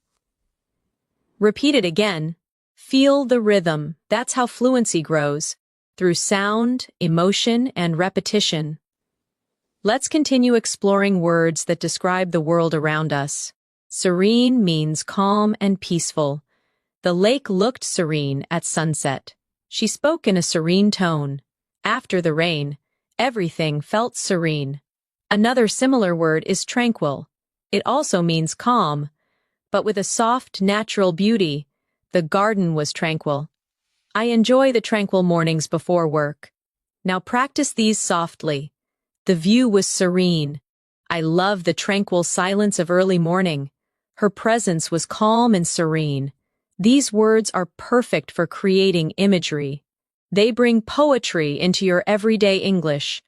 Repeat it again. Feel the rhythm. That's how fluency grows, through sound, emotion, and repetition. Let's continue exploring words that describe the world around us. Serene means calm and peaceful. The lake looked serene at sunset. She spoke in a serene tone. After the rain, everything felt serene. Another similar word is tranquil. It also means calm, but with a soft, natural beauty. The garden was tranquil. I enjoy the tranquil mornings before work. Now practice these softly. The view was serene. I love the tranquil silence of early morning. Her presence was calm and serene. These words are perfect for creating imagery. They bring poetry into your everyday English.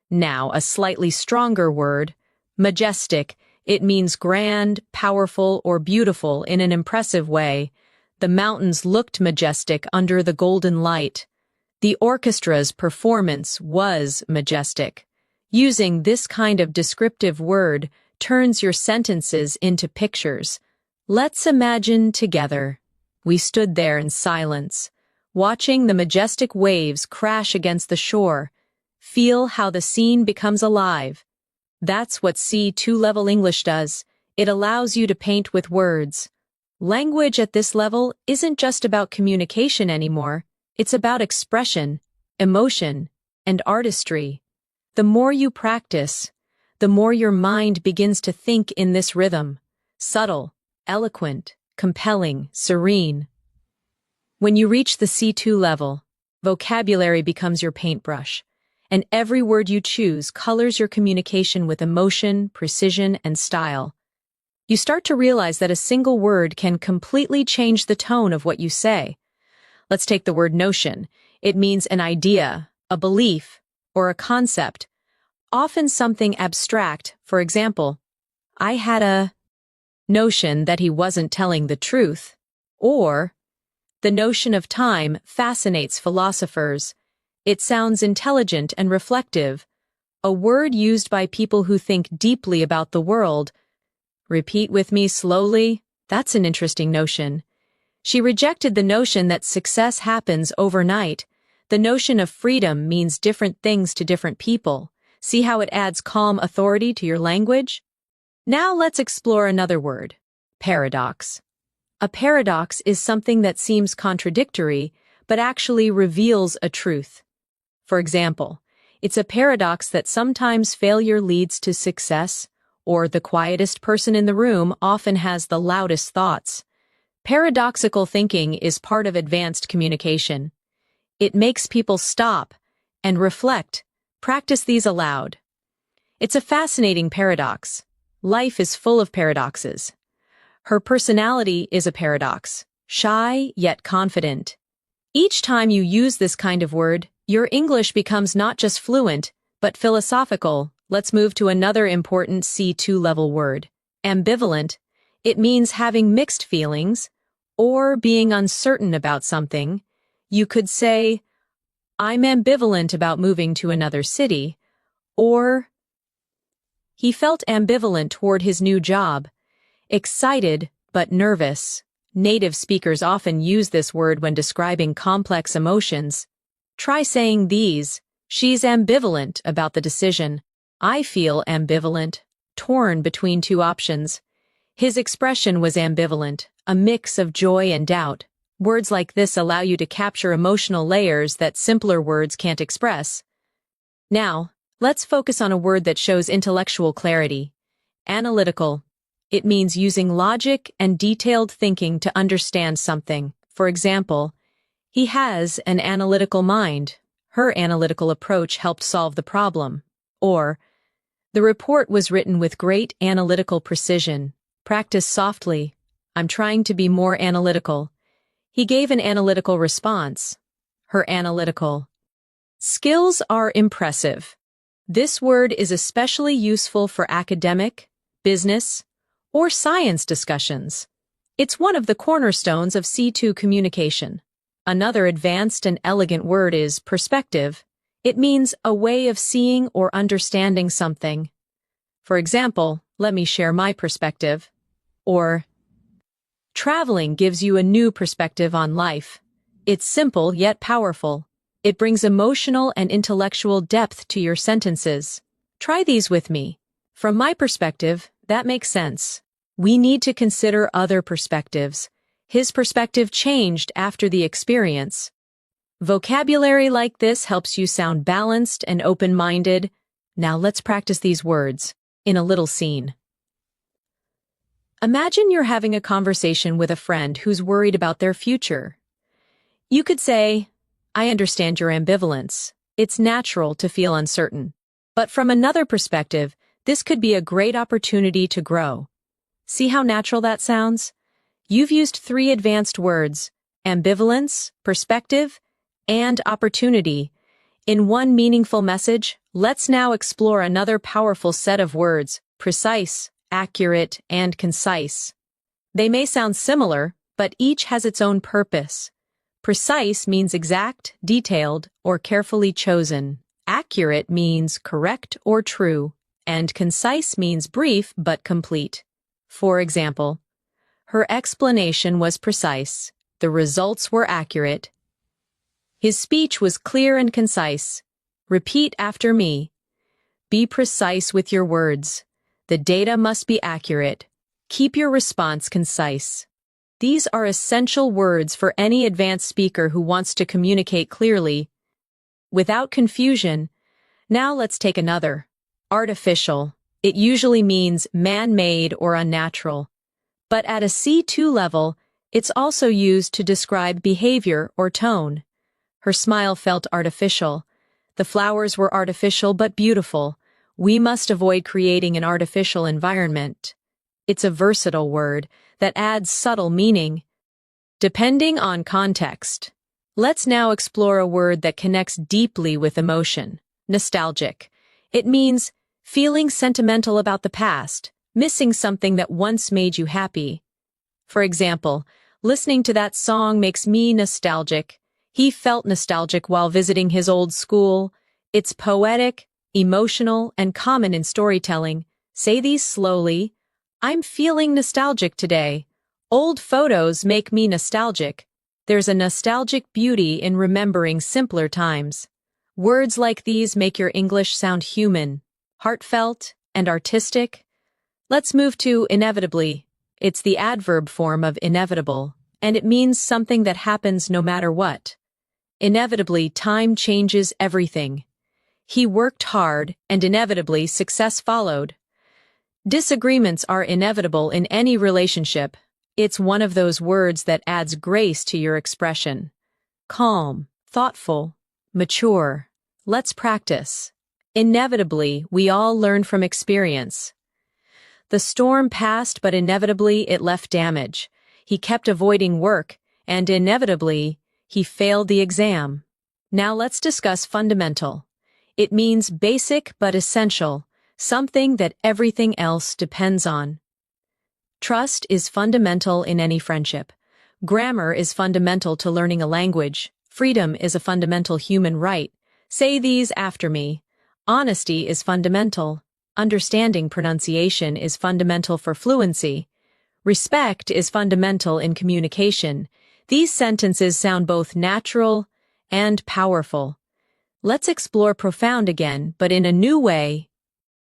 Now, a slightly stronger word, majestic. It means grand, powerful, or beautiful in an impressive way. The mountains looked majestic under the golden light. The orchestra's performance was majestic. Using this kind of descriptive word turns your sentences into pictures. Let's imagine together. We stood there in silence, watching the majestic waves crash against the shore. Feel how the scene becomes alive. That's what C2 level English does. It allows you to paint with words. Language at this level isn't just about communication anymore. It's about expression, emotion, and artistry. The more you practice, the more your mind begins to think in this rhythm. Subtle, eloquent, compelling, serene. When you reach the C2 level, vocabulary becomes your paintbrush, and every word you choose colors your communication with emotion, precision, and style. You start to realize that a single word can completely change the tone of what you say. Let's take the word notion. It means an idea, a belief, or a concept, often something abstract. For example, I had a notion that he wasn't telling the truth, or the notion of time fascinates philosophers. It sounds intelligent and reflective, a word used by people who think deeply about the world. Repeat with me slowly. That's an interesting notion. She rejected the notion that success happens overnight. The notion of freedom means different things to different people. See how it adds calm authority to your language? Now let's explore another word, paradox. A paradox is something that seems contradictory, but actually reveals a truth. For example, it's a paradox that sometimes failure leads to success, or the quietest person in the room often has the loudest thoughts. Paradoxical thinking is part of advanced communication. It makes people stop and reflect. Practice these aloud. It's a fascinating paradox. Life is full of paradoxes. Her personality is a paradox, shy yet confident. Each time you use this kind of word, your English becomes not just fluent, but philosophical. Let's move to another important C2 level word, ambivalent. It means having mixed feelings or being uncertain about something. You could say, I'm ambivalent about moving to another city, or he felt ambivalent toward his new job, excited but nervous. Native speakers often use this word when describing complex emotions. Try saying these. She's ambivalent about the decision. I feel ambivalent, torn between two options. His expression was ambivalent, a mix of joy and doubt. Words like this allow you to capture emotional layers that simpler words can't express. Now, let's focus on a word that shows intellectual clarity. Analytical. It means using logic and detailed thinking to understand something. For example, he has an analytical mind. Her analytical approach helped solve the problem. Or, The report was written with great analytical precision. Practice softly. I'm trying to be more analytical. He gave an analytical response. Her analytical skills are impressive. This word is especially useful for academic, business, or science discussions. It's one of the cornerstones of C2 communication. Another advanced and elegant word is perspective. It means a way of seeing or understanding something. For example, let me share my perspective. Or, traveling gives you a new perspective on life. It's simple yet powerful. It brings emotional and intellectual depth to your sentences. Try these with me. From my perspective, that makes sense. We need to consider other perspectives. His perspective changed after the experience. Vocabulary like this helps you sound balanced and open-minded. Now let's practice these words in a little scene. Imagine you're having a conversation with a friend who's worried about their future. You could say, I understand your ambivalence. It's natural to feel uncertain. But from another perspective, this could be a great opportunity to grow. See how natural that sounds? You've used 3 advanced words, ambivalence, perspective, and opportunity. In one meaningful message, let's now explore another powerful set of words, precise, accurate, and concise. They may sound similar, but each has its own purpose. Precise means exact, detailed, or carefully chosen. Accurate means correct or true, and concise means brief but complete. For example, her explanation was precise. The results were accurate. His speech was clear and concise. Repeat after me. Be precise with your words. The data must be accurate. Keep your response concise. These are essential words for any advanced speaker who wants to communicate clearly, without confusion. Now let's take another. Artificial. It usually means man-made or unnatural. But at a C2 level, it's also used to describe behavior or tone. Her smile felt artificial. The flowers were artificial but beautiful. We must avoid creating an artificial environment. It's a versatile word that adds subtle meaning, depending on context. Let's now explore a word that connects deeply with emotion. Nostalgic. It means feeling sentimental about the past, missing something that once made you happy. For example, listening to that song makes me nostalgic. He felt nostalgic while visiting his old school. It's poetic, emotional, and common in storytelling. Say these slowly. I'm feeling nostalgic today. Old photos make me nostalgic. There's a nostalgic beauty in remembering simpler times. Words like these make your English sound human, heartfelt, and artistic. Let's move to inevitably. It's the adverb form of inevitable, and it means something that happens no matter what. Inevitably, time changes everything. He worked hard, and inevitably, success followed. Disagreements are inevitable in any relationship. It's one of those words that adds grace to your expression. Calm, thoughtful, mature. Let's practice. Inevitably, we all learn from experience. The storm passed, but inevitably it left damage. He kept avoiding work, and inevitably, he failed the exam. Now let's discuss fundamental. It means basic but essential. Something that everything else depends on. Trust is fundamental in any friendship. Grammar is fundamental to learning a language. Freedom is a fundamental human right. Say these after me. Honesty is fundamental. Understanding pronunciation is fundamental for fluency. Respect is fundamental in communication. These sentences sound both natural and powerful. Let's explore profound again, but in a new way.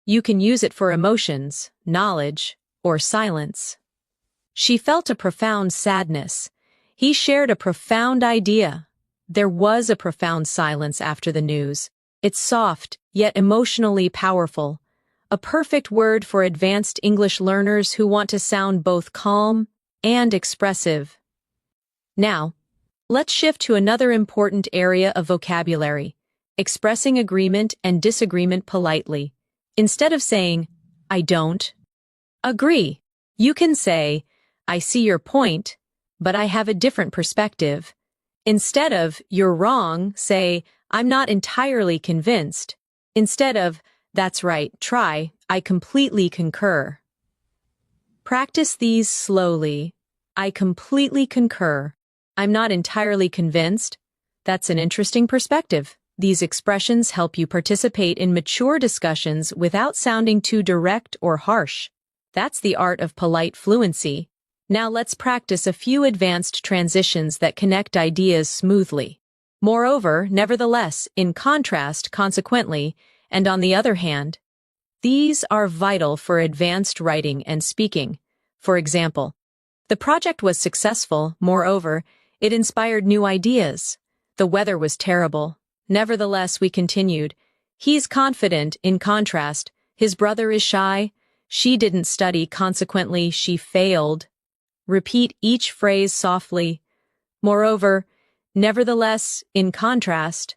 You can use it for emotions, knowledge, or silence. She felt a profound sadness. He shared a profound idea. There was a profound silence after the news. It's soft, yet emotionally powerful. A perfect word for advanced English learners who want to sound both calm and expressive. Now, let's shift to another important area of vocabulary, expressing agreement and disagreement politely. Instead of saying, I don't agree, you can say, I see your point, but I have a different perspective. Instead of, you're wrong, say, I'm not entirely convinced. Instead of, that's right, try, I completely concur. Practice these slowly. I completely concur. I'm not entirely convinced. That's an interesting perspective. These expressions help you participate in mature discussions without sounding too direct or harsh. That's the art of polite fluency. Now let's practice a few advanced transitions that connect ideas smoothly. Moreover, nevertheless, in contrast, consequently, and on the other hand, these are vital for advanced writing and speaking. For example, the project was successful, moreover, it inspired new ideas. The weather was terrible. Nevertheless, we continued. He's confident, in contrast, his brother is shy, she didn't study, consequently, she failed. Repeat each phrase softly. Moreover, nevertheless, in contrast,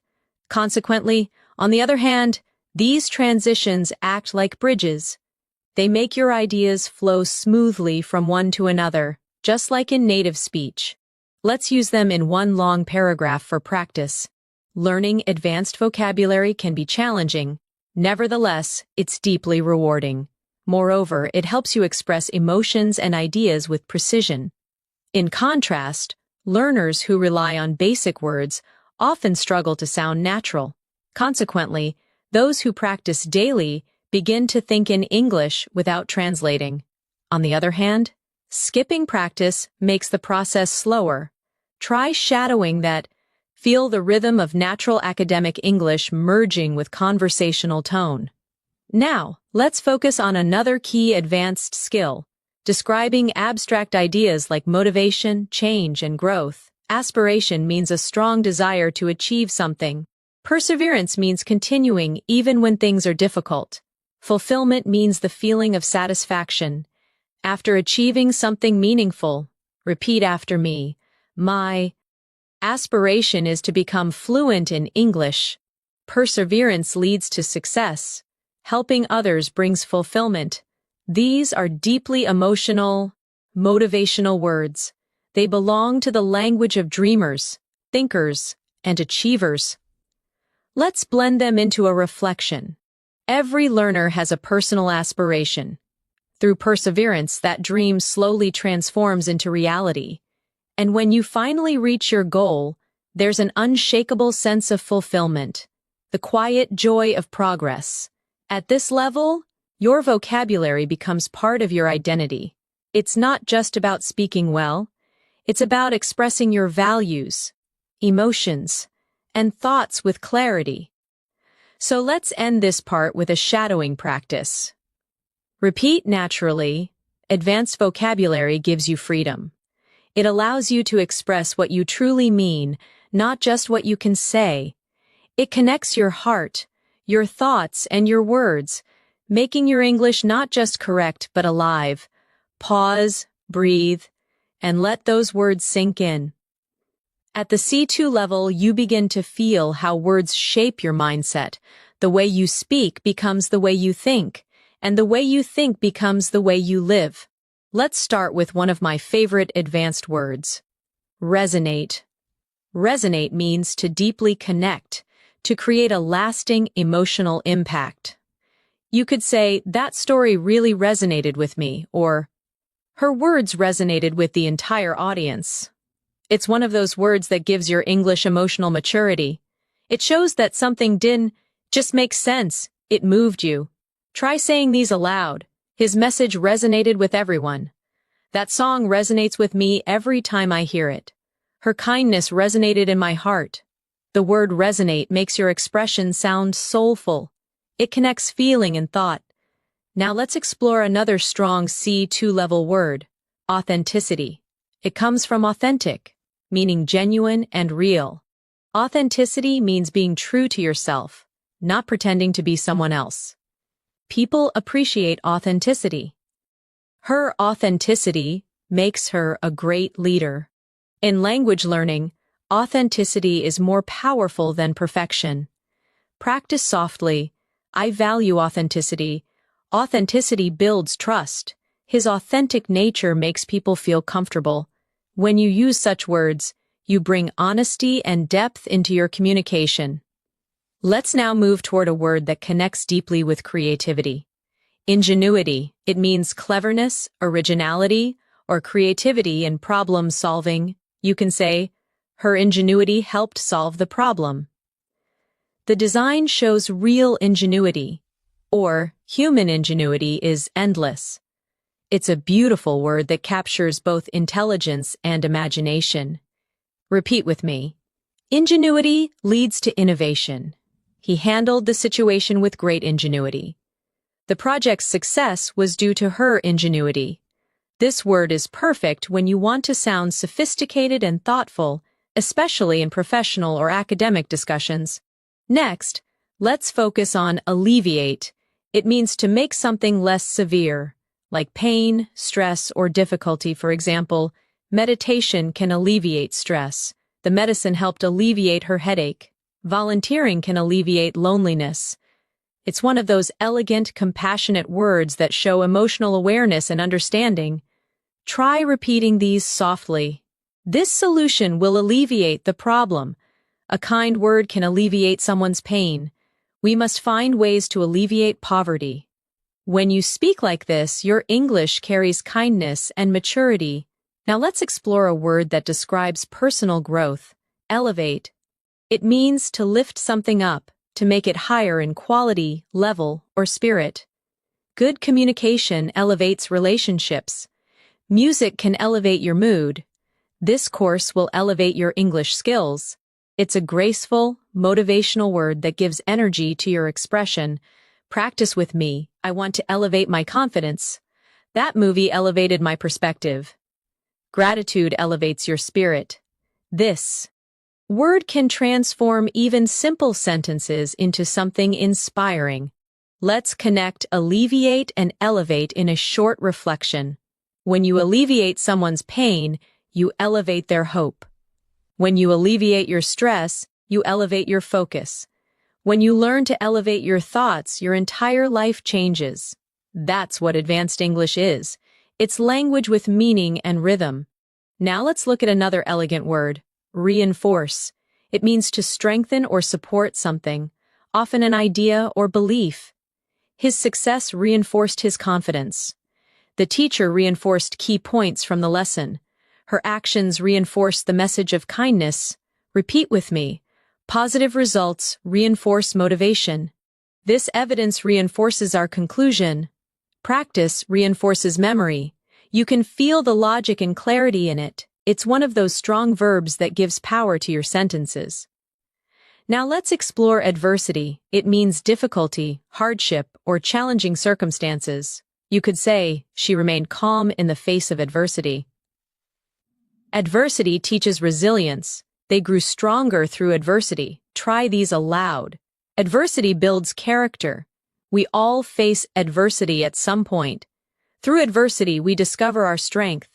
consequently, on the other hand, these transitions act like bridges. They make your ideas flow smoothly from one to another, just like in native speech. Let's use them in one long paragraph for practice. Learning advanced vocabulary can be challenging. Nevertheless, it's deeply rewarding. Moreover, it helps you express emotions and ideas with precision. In contrast, learners who rely on basic words often struggle to sound natural. Consequently, those who practice daily begin to think in English without translating. On the other hand, skipping practice makes the process slower. Try shadowing that. Feel the rhythm of natural academic English merging with conversational tone. Now, let's focus on another key advanced skill, describing abstract ideas like motivation, change, and growth. Aspiration means a strong desire to achieve something. Perseverance means continuing even when things are difficult. Fulfillment means the feeling of satisfaction. After achieving something meaningful, repeat after me. My aspiration is to become fluent in English. Perseverance leads to success. Helping others brings fulfillment. These are deeply emotional, motivational words. They belong to the language of dreamers, thinkers, and achievers. Let's blend them into a reflection. Every learner has a personal aspiration. Through perseverance, that dream slowly transforms into reality. And when you finally reach your goal, there's an unshakable sense of fulfillment, the quiet joy of progress. At this level, your vocabulary becomes part of your identity. It's not just about speaking well, it's about expressing your values, emotions, and thoughts with clarity. So let's end this part with a shadowing practice. Repeat naturally. Advanced vocabulary gives you freedom. It allows you to express what you truly mean, not just what you can say. It connects your heart, your thoughts, and your words, making your English not just correct but alive. Pause, breathe, and let those words sink in. At the C2 level, you begin to feel how words shape your mindset. The way you speak becomes the way you think, and the way you think becomes the way you live. Let's start with one of my favorite advanced words. Resonate. Resonate means to deeply connect, to create a lasting emotional impact. You could say, that story really resonated with me, or her words resonated with the entire audience. It's one of those words that gives your English emotional maturity. It shows that something didn't just make sense, it moved you. Try saying these aloud. His message resonated with everyone. That song resonates with me every time I hear it. Her kindness resonated in my heart. The word resonate makes your expression sound soulful. It connects feeling and thought. Now let's explore another strong C2 level word, authenticity. It comes from authentic, meaning genuine and real. Authenticity means being true to yourself, not pretending to be someone else. People appreciate authenticity. Her authenticity makes her a great leader. In language learning, authenticity is more powerful than perfection. Practice softly. I value authenticity. Authenticity builds trust. His authentic nature makes people feel comfortable. When you use such words, you bring honesty and depth into your communication. Let's now move toward a word that connects deeply with creativity. Ingenuity. It means cleverness, originality, or creativity in problem solving. You can say, her ingenuity helped solve the problem. The design shows real ingenuity, or human ingenuity is endless. It's a beautiful word that captures both intelligence and imagination. Repeat with me. Ingenuity leads to innovation. He handled the situation with great ingenuity. The project's success was due to her ingenuity. This word is perfect when you want to sound sophisticated and thoughtful, especially in professional or academic discussions. Next, let's focus on alleviate. It means to make something less severe, like pain, stress, or difficulty. For example, meditation can alleviate stress. The medicine helped alleviate her headache. Volunteering can alleviate loneliness. It's one of those elegant, compassionate words that show emotional awareness and understanding. Try repeating these softly. This solution will alleviate the problem. A kind word can alleviate someone's pain. We must find ways to alleviate poverty. When you speak like this, your English carries kindness and maturity. Now let's explore a word that describes personal growth. Elevate. It means to lift something up, to make it higher in quality, level, or spirit. Good communication elevates relationships. Music can elevate your mood. This course will elevate your English skills. It's a graceful, motivational word that gives energy to your expression. Practice with me. I want to elevate my confidence. That movie elevated my perspective. Gratitude elevates your spirit. This word can transform even simple sentences into something inspiring. Let's connect alleviate and elevate in a short reflection. When you alleviate someone's pain, you elevate their hope. When you alleviate your stress, you elevate your focus. When you learn to elevate your thoughts, your entire life changes. That's what advanced English is. It's language with meaning and rhythm. Now let's look at another elegant word, reinforce. It means to strengthen or support something, often an idea or belief. His success reinforced his confidence. The teacher reinforced key points from the lesson. Her actions reinforced the message of kindness. Repeat with me. Positive results reinforce motivation. This evidence reinforces our conclusion. Practice reinforces memory. You can feel the logic and clarity in it. It's one of those strong verbs that gives power to your sentences. Now let's explore adversity. It means difficulty, hardship, or challenging circumstances. You could say, she remained calm in the face of adversity. Adversity teaches resilience. They grew stronger through adversity. Try these aloud. Adversity builds character. We all face adversity at some point. Through adversity, we discover our strength.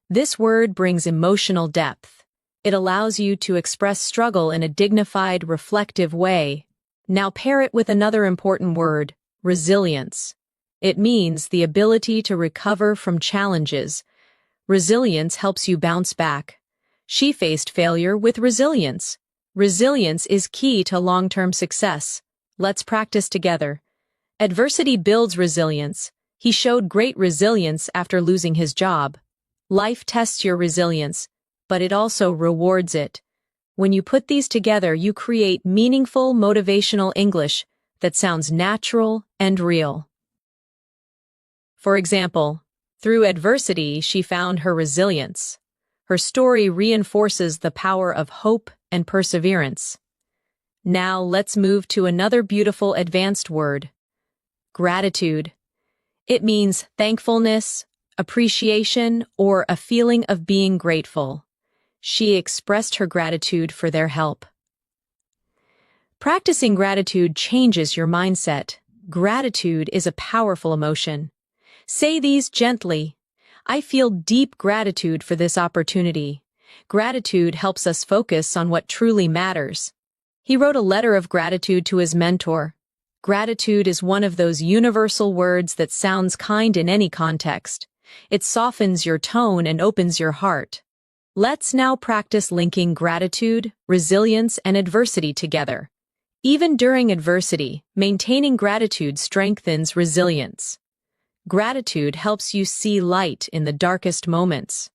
This word brings emotional depth. It allows you to express struggle in a dignified, reflective way. Now pair it with another important word, resilience. It means the ability to recover from challenges. Resilience helps you bounce back. She faced failure with resilience. Resilience is key to long-term success. Let's practice together. Adversity builds resilience. He showed great resilience after losing his job. Life tests your resilience, but it also rewards it. When you put these together, you create meaningful, motivational English that sounds natural and real. For example, through adversity, she found her resilience. Her story reinforces the power of hope and perseverance. Now let's move to another beautiful advanced word, gratitude. It means thankfulness, appreciation, or a feeling of being grateful. She expressed her gratitude for their help. Practicing gratitude changes your mindset. Gratitude is a powerful emotion. Say these gently. I feel deep gratitude for this opportunity. Gratitude helps us focus on what truly matters. He wrote a letter of gratitude to his mentor. Gratitude is one of those universal words that sounds kind in any context. It softens your tone and opens your heart. Let's now practice linking gratitude, resilience, and adversity together. Even during adversity, maintaining gratitude strengthens resilience. Gratitude helps you see light in the darkest moments.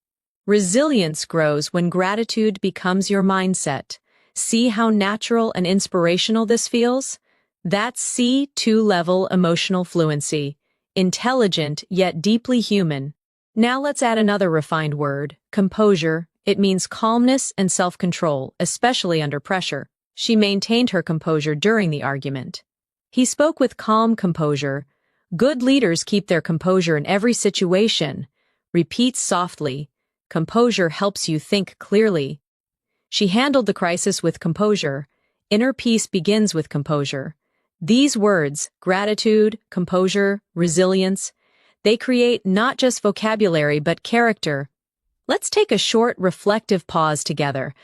Resilience grows when gratitude becomes your mindset. See how natural and inspirational this feels? That's C2 level emotional fluency. Intelligent yet deeply human. Now let's add another refined word, composure. It means calmness and self-control, especially under pressure. She maintained her composure during the argument. He spoke with calm composure. Good leaders keep their composure in every situation. Repeat softly. Composure helps you think clearly. She handled the crisis with composure. Inner peace begins with composure. These words, gratitude, composure, resilience, they create not just vocabulary but character. Let's take a short, reflective pause together.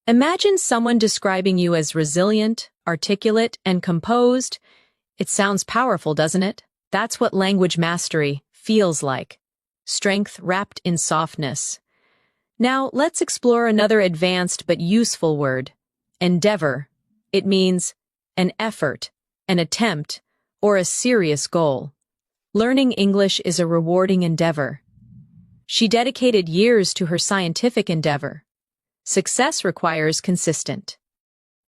Imagine someone describing you as resilient, articulate, and composed. It sounds powerful, doesn't it? That's what language mastery feels like. Strength wrapped in softness. Now, let's explore another advanced but useful word, endeavor. It means an effort, an attempt, or a serious goal. Learning English is a rewarding endeavor. She dedicated years to her scientific endeavor. Success requires consistent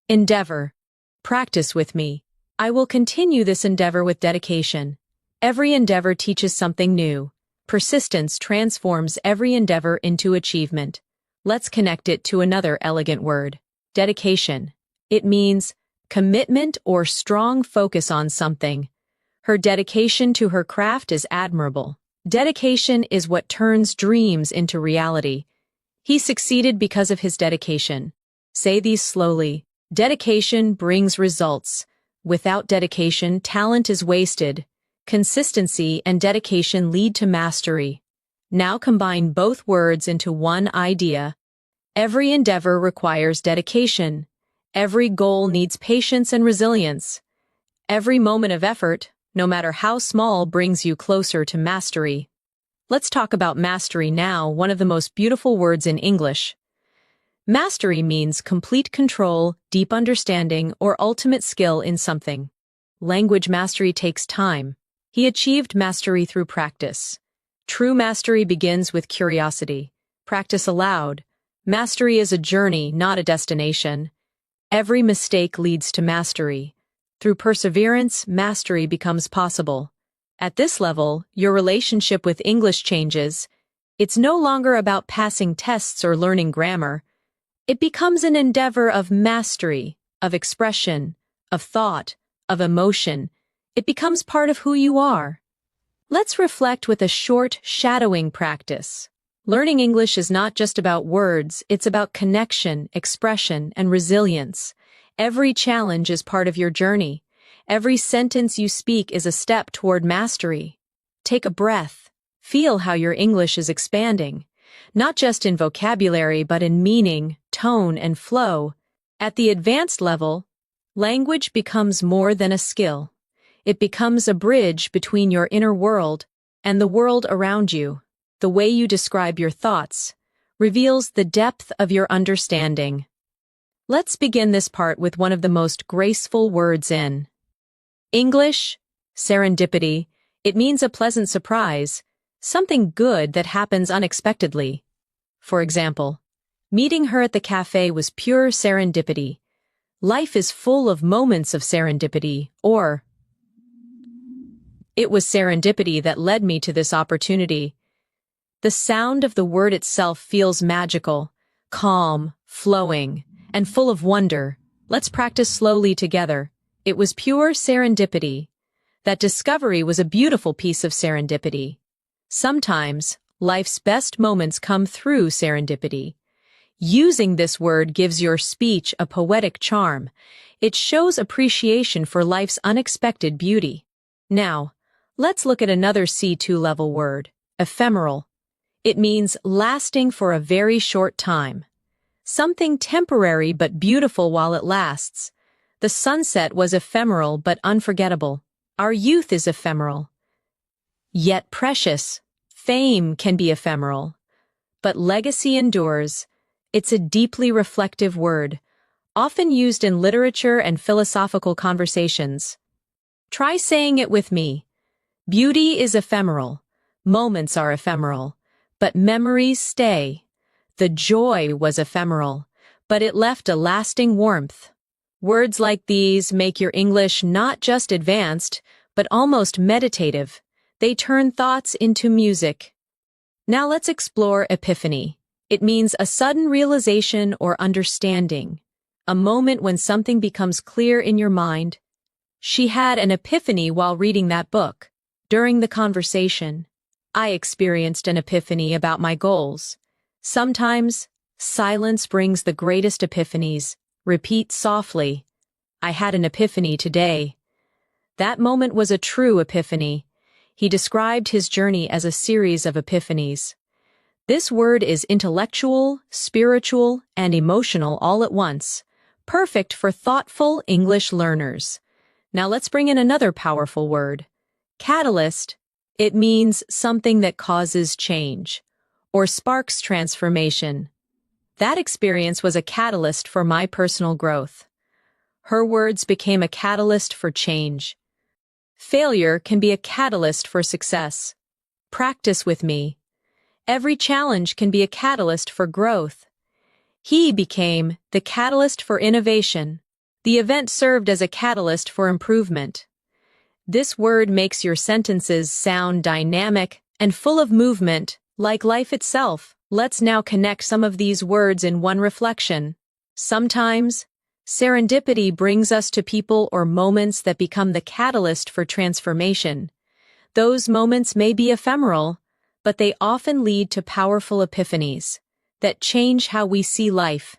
endeavor. Practice with me. I will continue this endeavor with dedication. Every endeavor teaches something new. Persistence transforms every endeavor into achievement. Let's connect it to another elegant word, dedication. It means commitment or strong focus on something. Her dedication to her craft is admirable. Dedication is what turns dreams into reality. He succeeded because of his dedication. Say these slowly. Dedication brings results. Without dedication, talent is wasted. Consistency and dedication lead to mastery. Now combine both words into one idea. Every endeavor requires dedication. Every goal needs patience and resilience. Every moment of effort, no matter how small, brings you closer to mastery. Let's talk about mastery now, one of the most beautiful words in English. Mastery means complete control, deep understanding, or ultimate skill in something. Language mastery takes time. He achieved mastery through practice. True mastery begins with curiosity. Practice aloud. Mastery is a journey, not a destination. Every mistake leads to mastery. Through perseverance, mastery becomes possible. At this level, your relationship with English changes. It's no longer about passing tests or learning grammar. It becomes an endeavor of mastery, of expression, of thought, of emotion. It becomes part of who you are. Let's reflect with a short shadowing practice. Learning English is not just about words, it's about connection, expression, and resilience. Every challenge is part of your journey. Every sentence you speak is a step toward mastery. Take a breath. Feel how your English is expanding, not just in vocabulary but in meaning, tone, and flow. At the advanced level, language becomes more than a skill. It becomes a bridge between your inner world and the world around you. The way you describe your thoughts reveals the depth of your understanding. Let's begin this part with one of the most graceful words in English, serendipity. It means a pleasant surprise, something good that happens unexpectedly. For example, meeting her at the cafe was pure serendipity. Life is full of moments of serendipity, or it was serendipity that led me to this opportunity. The sound of the word itself feels magical, calm, flowing, and full of wonder. Let's practice slowly together. It was pure serendipity. That discovery was a beautiful piece of serendipity. Sometimes, life's best moments come through serendipity. Using this word gives your speech a poetic charm. It shows appreciation for life's unexpected beauty. Now, let's look at another C2 level word, ephemeral. It means lasting for a very short time. Something temporary but beautiful while it lasts. The sunset was ephemeral but unforgettable. Our youth is ephemeral, yet precious. Fame can be ephemeral, but legacy endures. It's a deeply reflective word, often used in literature and philosophical conversations. Try saying it with me. Beauty is ephemeral. Moments are ephemeral, but memories stay. The joy was ephemeral, but it left a lasting warmth. Words like these make your English not just advanced, but almost meditative. They turn thoughts into music. Now let's explore epiphany. It means a sudden realization or understanding, a moment when something becomes clear in your mind. She had an epiphany while reading that book. During the conversation, I experienced an epiphany about my goals. Sometimes, silence brings the greatest epiphanies. Repeat softly. I had an epiphany today. That moment was a true epiphany. He described his journey as a series of epiphanies. This word is intellectual, spiritual, and emotional all at once, perfect for thoughtful English learners. Now let's bring in another powerful word. Catalyst. It means something that causes change or sparks transformation. That experience was a catalyst for my personal growth. Her words became a catalyst for change. Failure can be a catalyst for success. Practice with me. Every challenge can be a catalyst for growth. He became the catalyst for innovation. The event served as a catalyst for improvement. This word makes your sentences sound dynamic and full of movement, like life itself. Let's now connect some of these words in one reflection. Sometimes, serendipity brings us to people or moments that become the catalyst for transformation. Those moments may be ephemeral, but they often lead to powerful epiphanies that change how we see life.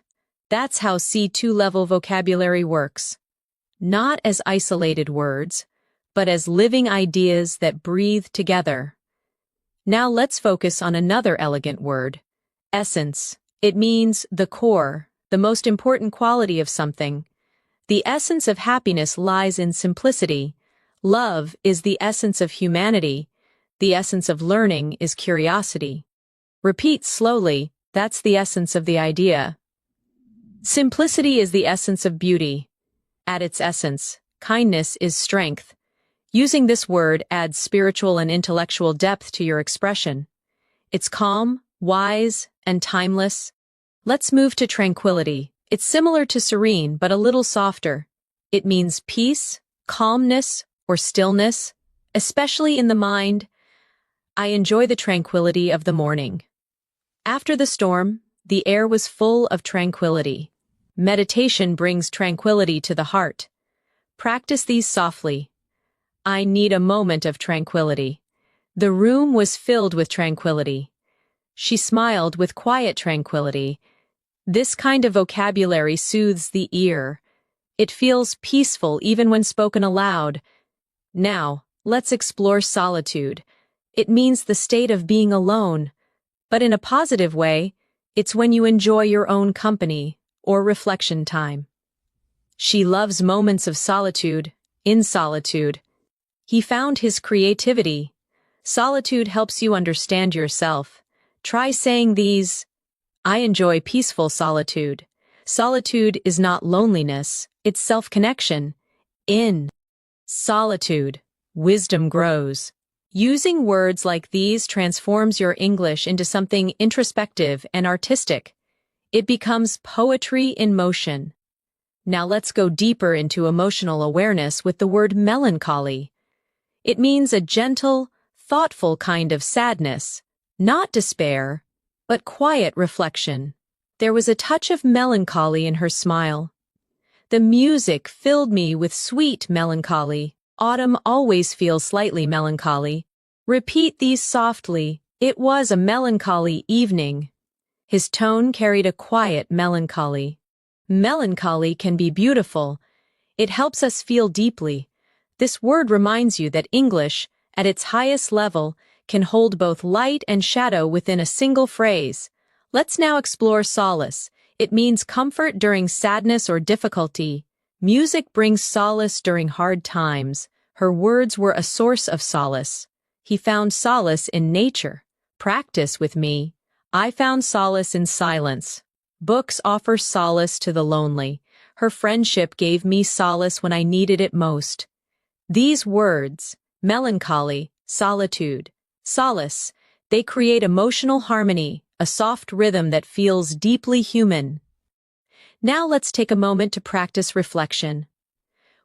That's how C2 level vocabulary works. Not as isolated words, but as living ideas that breathe together. Now let's focus on another elegant word. Essence. It means the core, the most important quality of something. The essence of happiness lies in simplicity. Love is the essence of humanity. The essence of learning is curiosity. Repeat slowly. That's the essence of the idea. Simplicity is the essence of beauty. At its essence, kindness is strength. Using this word adds spiritual and intellectual depth to your expression. It's calm, wise, and timeless. Let's move to tranquility. It's similar to serene, but a little softer. It means peace, calmness, or stillness, especially in the mind. I enjoy the tranquility of the morning. After the storm, the air was full of tranquility. Meditation brings tranquility to the heart. Practice these softly. I need a moment of tranquility. The room was filled with tranquility. She smiled with quiet tranquility. This kind of vocabulary soothes the ear. It feels peaceful even when spoken aloud. Now, let's explore solitude. It means the state of being alone, but in a positive way. It's when you enjoy your own company or reflection time. She loves moments of solitude. In solitude, he found his creativity. Solitude helps you understand yourself. Try saying these. I enjoy peaceful solitude. Solitude is not loneliness, it's self-connection. In solitude, wisdom grows. Using words like these transforms your English into something introspective and artistic. It becomes poetry in motion. Now let's go deeper into emotional awareness with the word melancholy. It means a gentle, thoughtful kind of sadness, not despair, but quiet reflection. There was a touch of melancholy in her smile. The music filled me with sweet melancholy. Autumn always feels slightly melancholy. Repeat these softly. It was a melancholy evening. His tone carried a quiet melancholy. Melancholy can be beautiful. It helps us feel deeply. This word reminds you that English, at its highest level, can hold both light and shadow within a single phrase. Let's now explore solace. It means comfort during sadness or difficulty. Music brings solace during hard times. Her words were a source of solace. He found solace in nature. Practice with me. I found solace in silence. Books offer solace to the lonely. Her friendship gave me solace when I needed it most. These words, melancholy, solitude, solace, they create emotional harmony, a soft rhythm that feels deeply human. Now let's take a moment to practice reflection.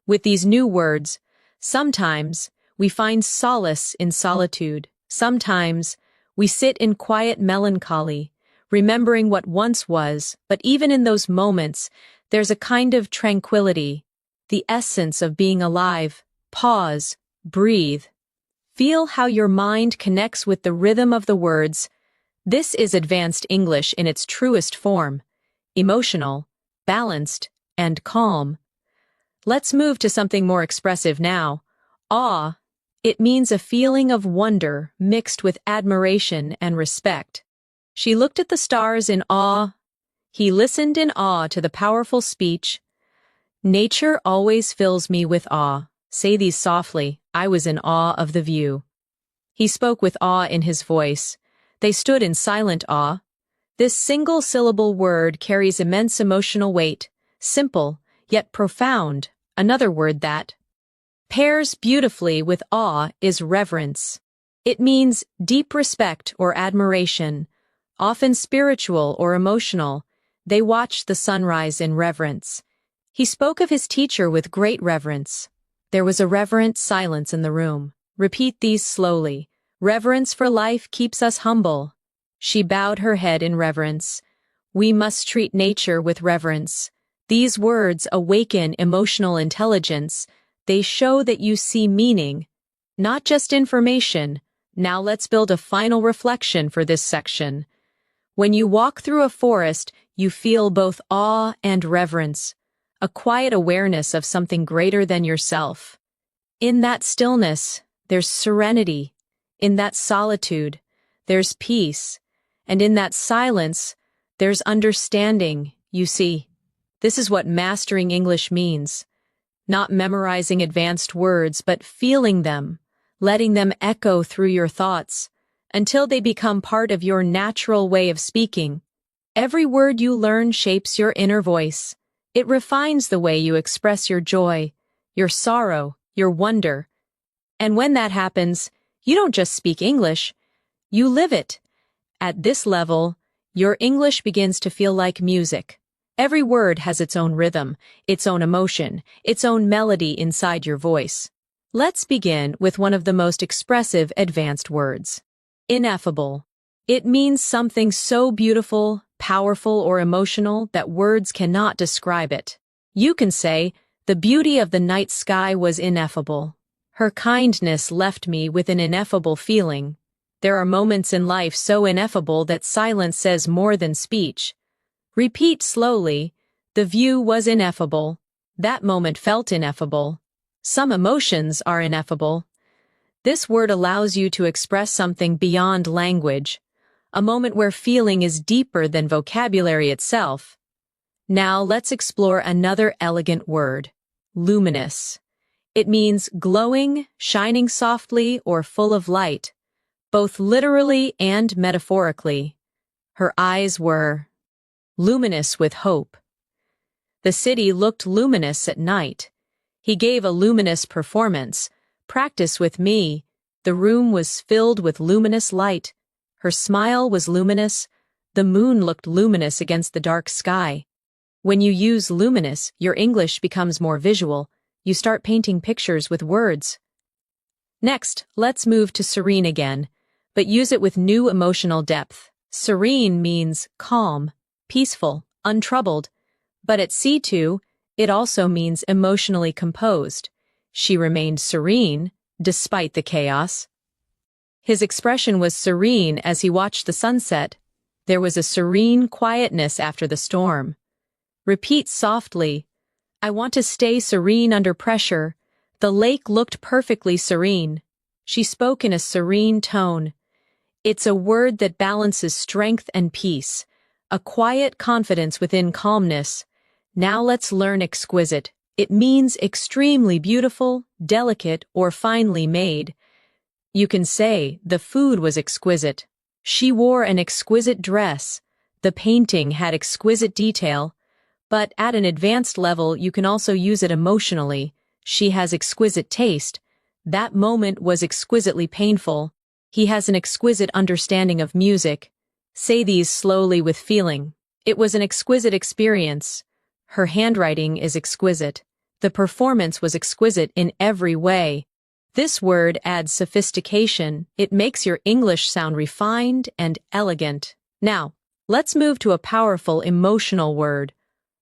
With these new words, sometimes we find solace in solitude. Sometimes we sit in quiet melancholy, remembering what once was, but even in those moments, there's a kind of tranquility, the essence of being alive. Pause, breathe. Feel how your mind connects with the rhythm of the words. This is advanced English in its truest form, emotional, balanced, and calm. Let's move to something more expressive now. Awe. It means a feeling of wonder mixed with admiration and respect. She looked at the stars in awe. He listened in awe to the powerful speech. Nature always fills me with awe. Say these softly. I was in awe of the view. He spoke with awe in his voice. They stood in silent awe. This single-syllable word carries immense emotional weight, simple, yet profound. Another word that pairs beautifully with awe is reverence. It means deep respect or admiration, often spiritual or emotional. They watched the sunrise in reverence. He spoke of his teacher with great reverence. There was a reverent silence in the room. Repeat these slowly. Reverence for life keeps us humble. She bowed her head in reverence. We must treat nature with reverence. These words awaken emotional intelligence. They show that you see meaning, not just information. Now let's build a final reflection for this section. When you walk through a forest, you feel both awe and reverence, a quiet awareness of something greater than yourself. In that stillness, there's serenity. In that solitude, there's peace. And in that silence, there's understanding. You see, this is what mastering English means. Not memorizing advanced words, but feeling them, letting them echo through your thoughts, until they become part of your natural way of speaking. Every word you learn shapes your inner voice. It refines the way you express your joy, your sorrow, your wonder. And when that happens, you don't just speak English, you live it. At this level, your English begins to feel like music. Every word has its own rhythm, its own emotion, its own melody inside your voice. Let's begin with one of the most expressive advanced words. Ineffable. It means something so beautiful, powerful, or emotional that words cannot describe it. You can say, the beauty of the night sky was ineffable. Her kindness left me with an ineffable feeling. There are moments in life so ineffable that silence says more than speech. Repeat slowly, the view was ineffable. That moment felt ineffable. Some emotions are ineffable. This word allows you to express something beyond language, a moment where feeling is deeper than vocabulary itself. Now let's explore another elegant word, luminous. It means glowing, shining softly, or full of light, both literally and metaphorically. Her eyes were luminous with hope. The city looked luminous at night. He gave a luminous performance. Practice with me. The room was filled with luminous light. Her smile was luminous. The moon looked luminous against the dark sky. When you use luminous, your English becomes more visual. You start painting pictures with words. Next, let's move to serene again, but use it with new emotional depth. Serene means calm, peaceful, untroubled, but at C2, it also emotionally emotionally composed. She remained serene, despite the chaos. His expression was serene as he watched the sunset. There was a serene quietness after the storm. Repeat softly, I want to stay serene under pressure. The lake looked perfectly serene. She spoke in a serene tone. It's a word that balances strength and peace, a quiet confidence within calmness. Now let's learn exquisite, It means extremely beautiful, delicate, or finely made. You can say, the food was exquisite. She wore an exquisite dress. The painting had exquisite detail. But at an advanced level, you can also use it emotionally. She has exquisite taste. That moment was exquisitely painful. He has an exquisite understanding of music. Say these slowly with feeling. It was an exquisite experience. Her handwriting is exquisite. The performance was exquisite in every way. This word adds sophistication. It makes your English sound refined and elegant. Now, let's move to a powerful emotional word.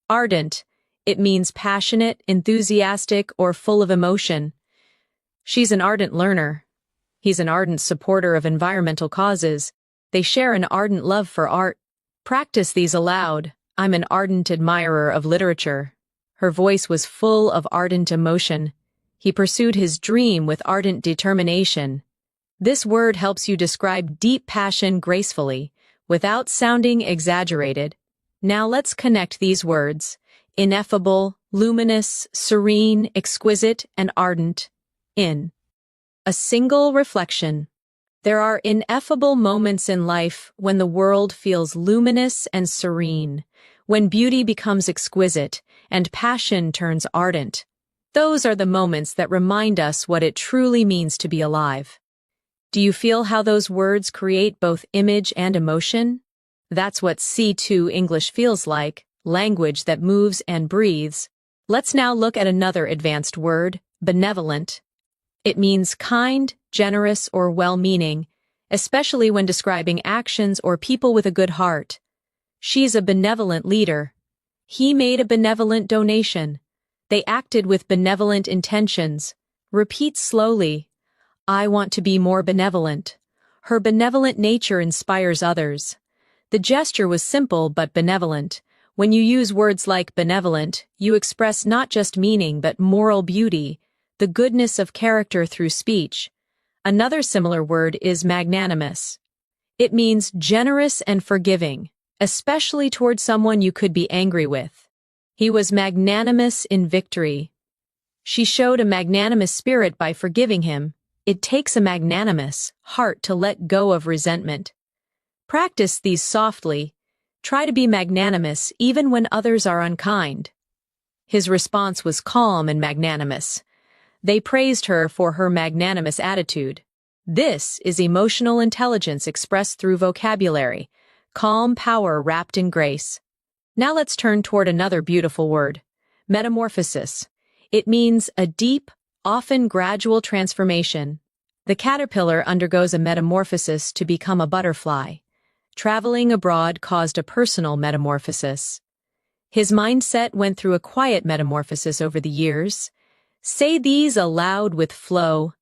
Ardent. It means passionate, enthusiastic, or full of emotion. She's an ardent learner. He's an ardent supporter of environmental causes. They share an ardent love for art. Practice these aloud. I'm an ardent admirer of literature. Her voice was full of ardent emotion. He pursued his dream with ardent determination. This word helps you describe deep passion gracefully, without sounding exaggerated. Now let's connect these words: ineffable, luminous, serene, exquisite, and ardent, in a single reflection. There are ineffable moments in life when the world feels luminous and serene, when beauty becomes exquisite and passion turns ardent. Those are the moments that remind us what it truly means to be alive. Do you feel how those words create both image and emotion? That's what C2 English feels like, language that moves and breathes. Let's now look at another advanced word, benevolent. It means kind, generous, or well-meaning, especially when describing actions or people with a good heart. She's a benevolent leader. He made a benevolent donation. They acted with benevolent intentions. Repeat slowly. I want to be more benevolent. Her benevolent nature inspires others. The gesture was simple but benevolent. When you use words like benevolent, you express not just meaning but moral beauty, the goodness of character through speech. Another similar word is magnanimous. It means generous and forgiving, especially toward someone you could be angry with. He was magnanimous in victory. She showed a magnanimous spirit by forgiving him. It takes a magnanimous heart to let go of resentment. Practice these softly. Try to be magnanimous even when others are unkind. His response was calm and magnanimous. They praised her for her magnanimous attitude. This is emotional intelligence expressed through vocabulary, calm power wrapped in grace. Now let's turn toward another beautiful word, metamorphosis. It means a deep, often gradual transformation. The caterpillar undergoes a metamorphosis to become a butterfly. Traveling abroad caused a personal metamorphosis. His mindset went through a quiet metamorphosis over the years. Say these aloud with flow.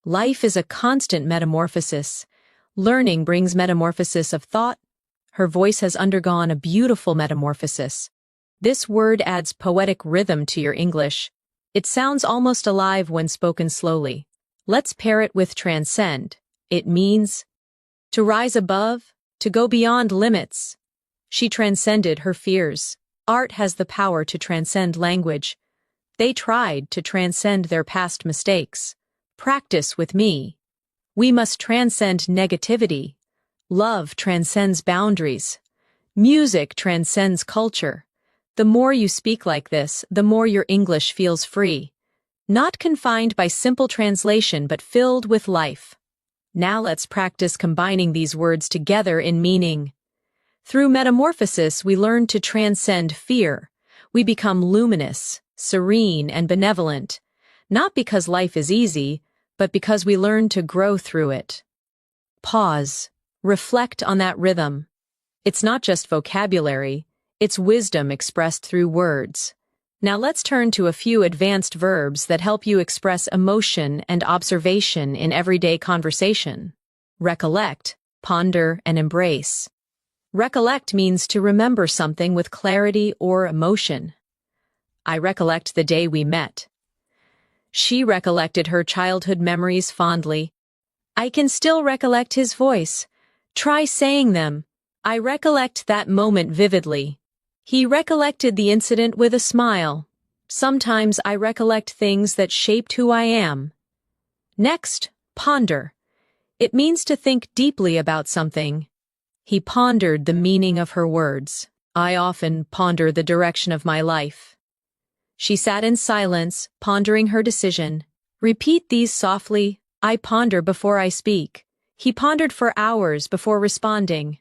Life is a constant metamorphosis. Learning brings metamorphosis of thought. Her voice has undergone a beautiful metamorphosis. This word adds poetic rhythm to your English. It sounds almost alive when spoken slowly. Let's pair it with transcend. It means to rise above, to go beyond limits. She transcended her fears. Art has the power to transcend language. They tried to transcend their past mistakes. Practice with me. We must transcend negativity. Love transcends boundaries. Music transcends culture. The more you speak like this, the more your English feels free. Not confined by simple translation, but filled with life. Now let's practice combining these words together in meaning. Through metamorphosis, we learn to transcend fear. We become luminous, serene, and benevolent, not because life is easy, but because we learn to grow through it. Pause. Reflect on that rhythm. It's not just vocabulary, it's wisdom expressed through words. Now let's turn to a few advanced verbs that help you express emotion and observation in everyday conversation. Recollect, ponder, and embrace. Recollect means to remember something with clarity or emotion. I recollect the day we met. She recollected her childhood memories fondly. I can still recollect his voice. Try saying them. I recollect that moment vividly. He recollected the incident with a smile. Sometimes I recollect things that shaped who I am. Next, ponder. It means to think deeply about something. He pondered the meaning of her words. I often ponder the direction of my life. She sat in silence, pondering her decision. Repeat these softly. I ponder before I speak. He pondered for hours before responding.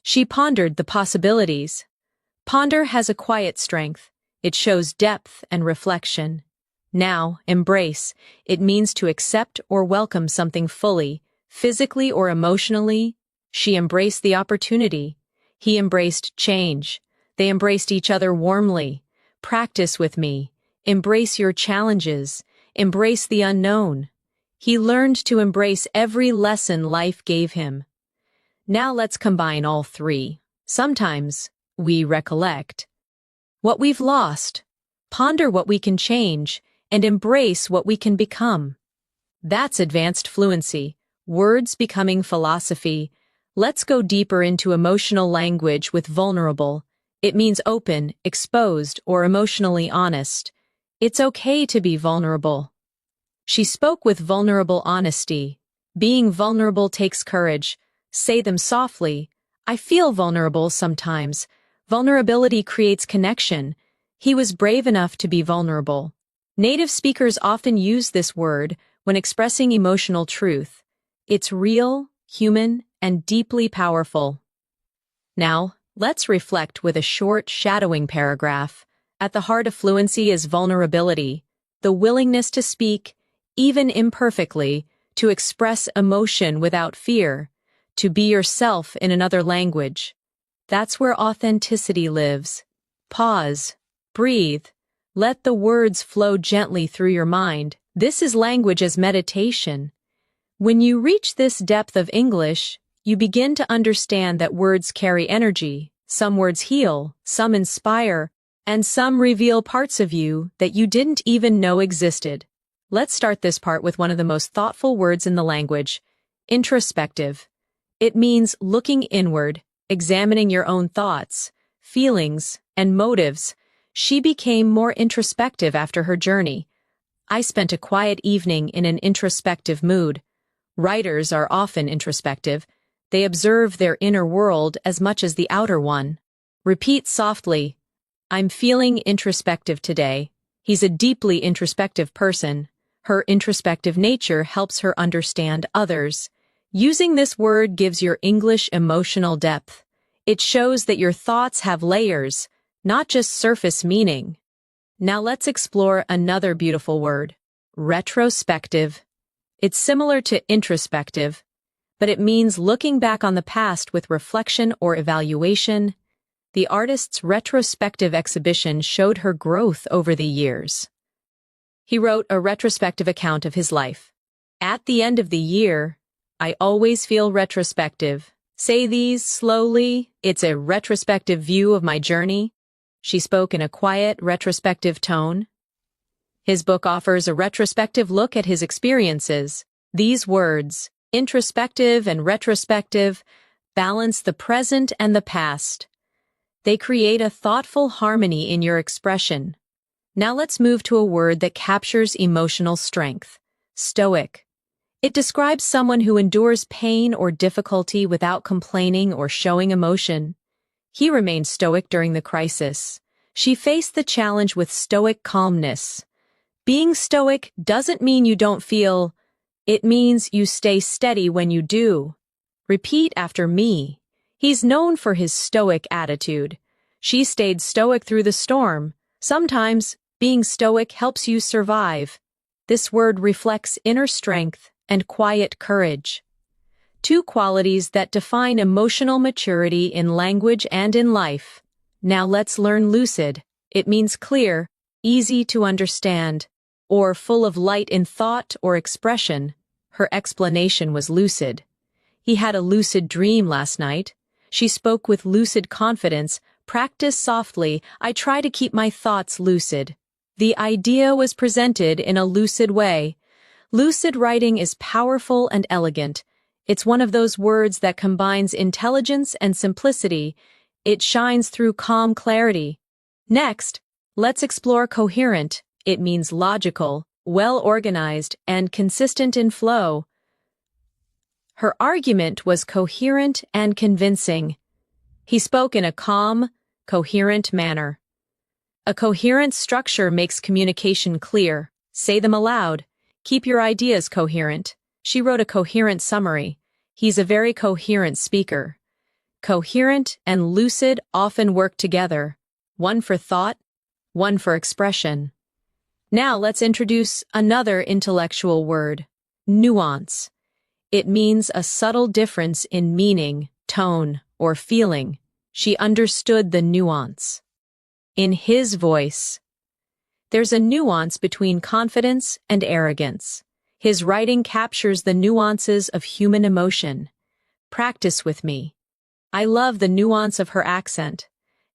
She pondered the possibilities. Ponder has a quiet strength. It shows depth and reflection. Now, embrace. It means to accept or welcome something fully, physically or emotionally. She embraced the opportunity. He embraced change. They embraced each other warmly. Practice with me. Embrace your challenges. Embrace the unknown. He learned to embrace every lesson life gave him. Now let's combine all three. Sometimes we recollect what we've lost, ponder what we can change, and embrace what we can become. That's advanced fluency, words becoming philosophy. Let's go deeper into emotional language with vulnerable. It means open, exposed, or emotionally honest. It's okay to be vulnerable. She spoke with vulnerable honesty. Being vulnerable takes courage. Say them softly. I feel vulnerable sometimes. Vulnerability creates connection. He was brave enough to be vulnerable. Native speakers often use this word when expressing emotional truth. It's real, human, and deeply powerful. Now, let's reflect with a short, shadowing paragraph. At the heart of fluency is vulnerability, the willingness to speak, even imperfectly, to express emotion without fear, to be yourself in another language. That's where authenticity lives. Pause. Breathe. Let the words flow gently through your mind. This is language as meditation. When you reach this depth of English, you begin to understand that words carry energy. Some words heal, some inspire, and some reveal parts of you that you didn't even know existed. Let's start this part with one of the most thoughtful words in the language, introspective. It means looking inward, examining your own thoughts, feelings, and motives. She became more introspective after her journey. I spent a quiet evening in an introspective mood. Writers are often introspective. They observe their inner world as much as the outer one. Repeat softly, I'm feeling introspective today. He's a deeply introspective person. Her introspective nature helps her understand others. Using this word gives your English emotional depth. It shows that your thoughts have layers, not just surface meaning. Now let's explore another beautiful word, retrospective. It's similar to introspective, but it means looking back on the past with reflection or evaluation. The artist's retrospective exhibition showed her growth over the years. He wrote a retrospective account of his life. At the end of the year, I always feel retrospective. Say these slowly. It's a retrospective view of my journey. She spoke in a quiet, retrospective tone. His book offers a retrospective look at his experiences. These words, introspective and retrospective, balance the present and the past. They create a thoughtful harmony in your expression. Now let's move to a word that captures emotional strength, stoic. It describes someone who endures pain or difficulty without complaining or showing emotion. He remained stoic during the crisis. She faced the challenge with stoic calmness. Being stoic doesn't mean you don't feel. It means you stay steady when you do. Repeat after me. He's known for his stoic attitude. She stayed stoic through the storm. Sometimes, being stoic helps you survive. This word reflects inner strength and quiet courage. Two qualities that define emotional maturity in language and in life. Now let's learn lucid. It means clear, easy to understand, or full of light in thought or expression. Her explanation was lucid. He had a lucid dream last night. She spoke with lucid confidence. Practice softly. I try to keep my thoughts lucid. The idea was presented in a lucid way. Lucid writing is powerful and elegant. It's one of those words that combines intelligence and simplicity. It shines through calm clarity. Next, Let's explore coherent. It means logical, well-organized, and consistent in flow. Her argument was coherent and convincing. He spoke in a calm, coherent manner. A coherent structure makes communication clear. Say them aloud. Keep your ideas coherent. She wrote a coherent summary. He's a very coherent speaker. Coherent and lucid often work together, one for thought, one for expression. Now let's introduce another intellectual word, nuance. It means a subtle difference in meaning, tone, or feeling. She understood the nuance. In his voice. There's a nuance between confidence and arrogance. His writing captures the nuances of human emotion. Practice with me. I love the nuance of her accent.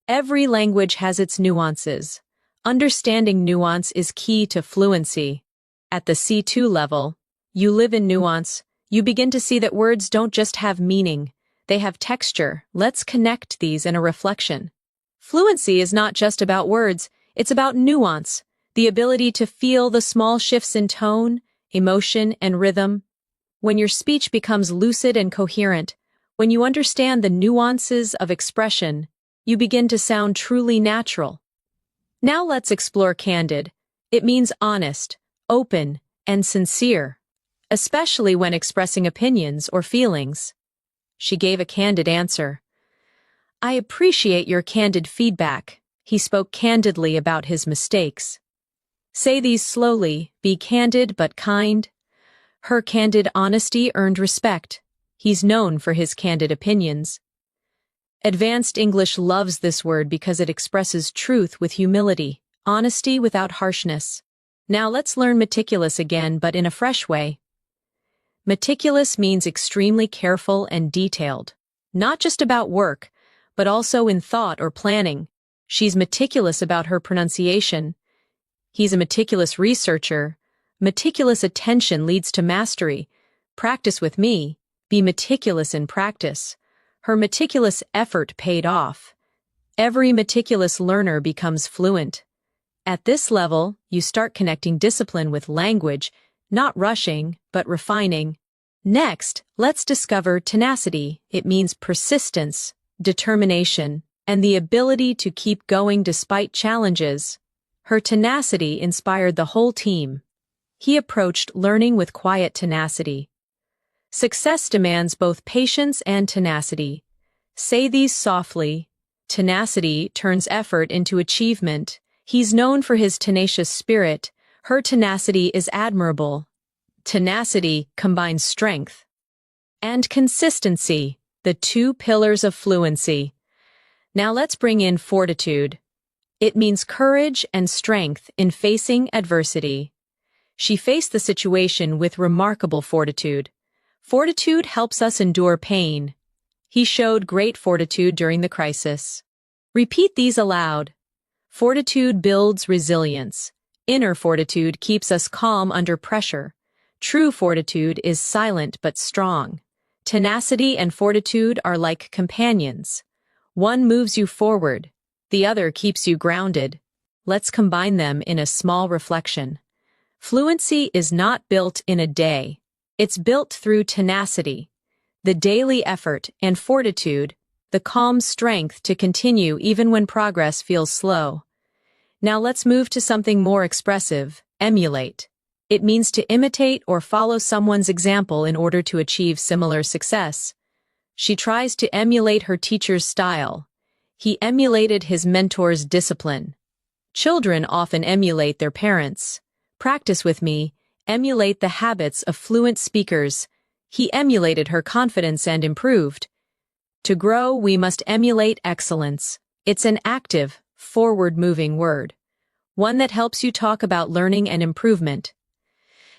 Every language has its nuances. Understanding nuance is key to fluency. At the C2 level, you live in nuance. You begin to see that words don't just have meaning. They have texture. Let's connect these in a reflection. Fluency is not just about words. It's about nuance, the ability to feel the small shifts in tone, emotion, and rhythm. When your speech becomes lucid and coherent, when you understand the nuances of expression, you begin to sound truly natural. Now let's explore candid. It means honest, open, and sincere, especially when expressing opinions or feelings. She gave a candid answer. I appreciate your candid feedback. He spoke candidly about his mistakes. Say these slowly, be candid but kind. Her candid honesty earned respect. He's known for his candid opinions. Advanced English loves this word because it expresses truth with humility, honesty without harshness. Now let's learn meticulous again, but in a fresh way. Meticulous means extremely careful and detailed, not just about work, but also in thought or planning. She's meticulous about her pronunciation. He's a meticulous researcher. Meticulous attention leads to mastery. Practice with me. Be meticulous in practice. Her meticulous effort paid off. Every meticulous learner becomes fluent. At this level, you start connecting discipline with language, not rushing, but refining. Next, let's discover tenacity. It means persistence, determination, and the ability to keep going despite challenges. Her tenacity inspired the whole team. He approached learning with quiet tenacity. Success demands both patience and tenacity. Say these softly. Tenacity turns effort into achievement. He's known for his tenacious spirit. Her tenacity is admirable. Tenacity combines strength and consistency, the two pillars of fluency. Now let's bring in fortitude. It means courage and strength in facing adversity. She faced the situation with remarkable fortitude. Fortitude helps us endure pain. He showed great fortitude during the crisis. Repeat these aloud. Fortitude builds resilience. Inner fortitude keeps us calm under pressure. True fortitude is silent but strong. Tenacity and fortitude are like companions. One moves you forward, the other keeps you grounded. Let's combine them in a small reflection. Fluency is not built in a day. It's built through tenacity, the daily effort, and fortitude, the calm strength to continue even when progress feels slow. Now let's move to something more expressive, emulate. It means to imitate or follow someone's example in order to achieve similar success. She tries to emulate her teacher's style. He emulated his mentor's discipline. Children often emulate their parents. Practice with me. Emulate the habits of fluent speakers. He emulated her confidence and improved. To grow, we must emulate excellence. It's an active, forward-moving word. One that helps you talk about learning and improvement.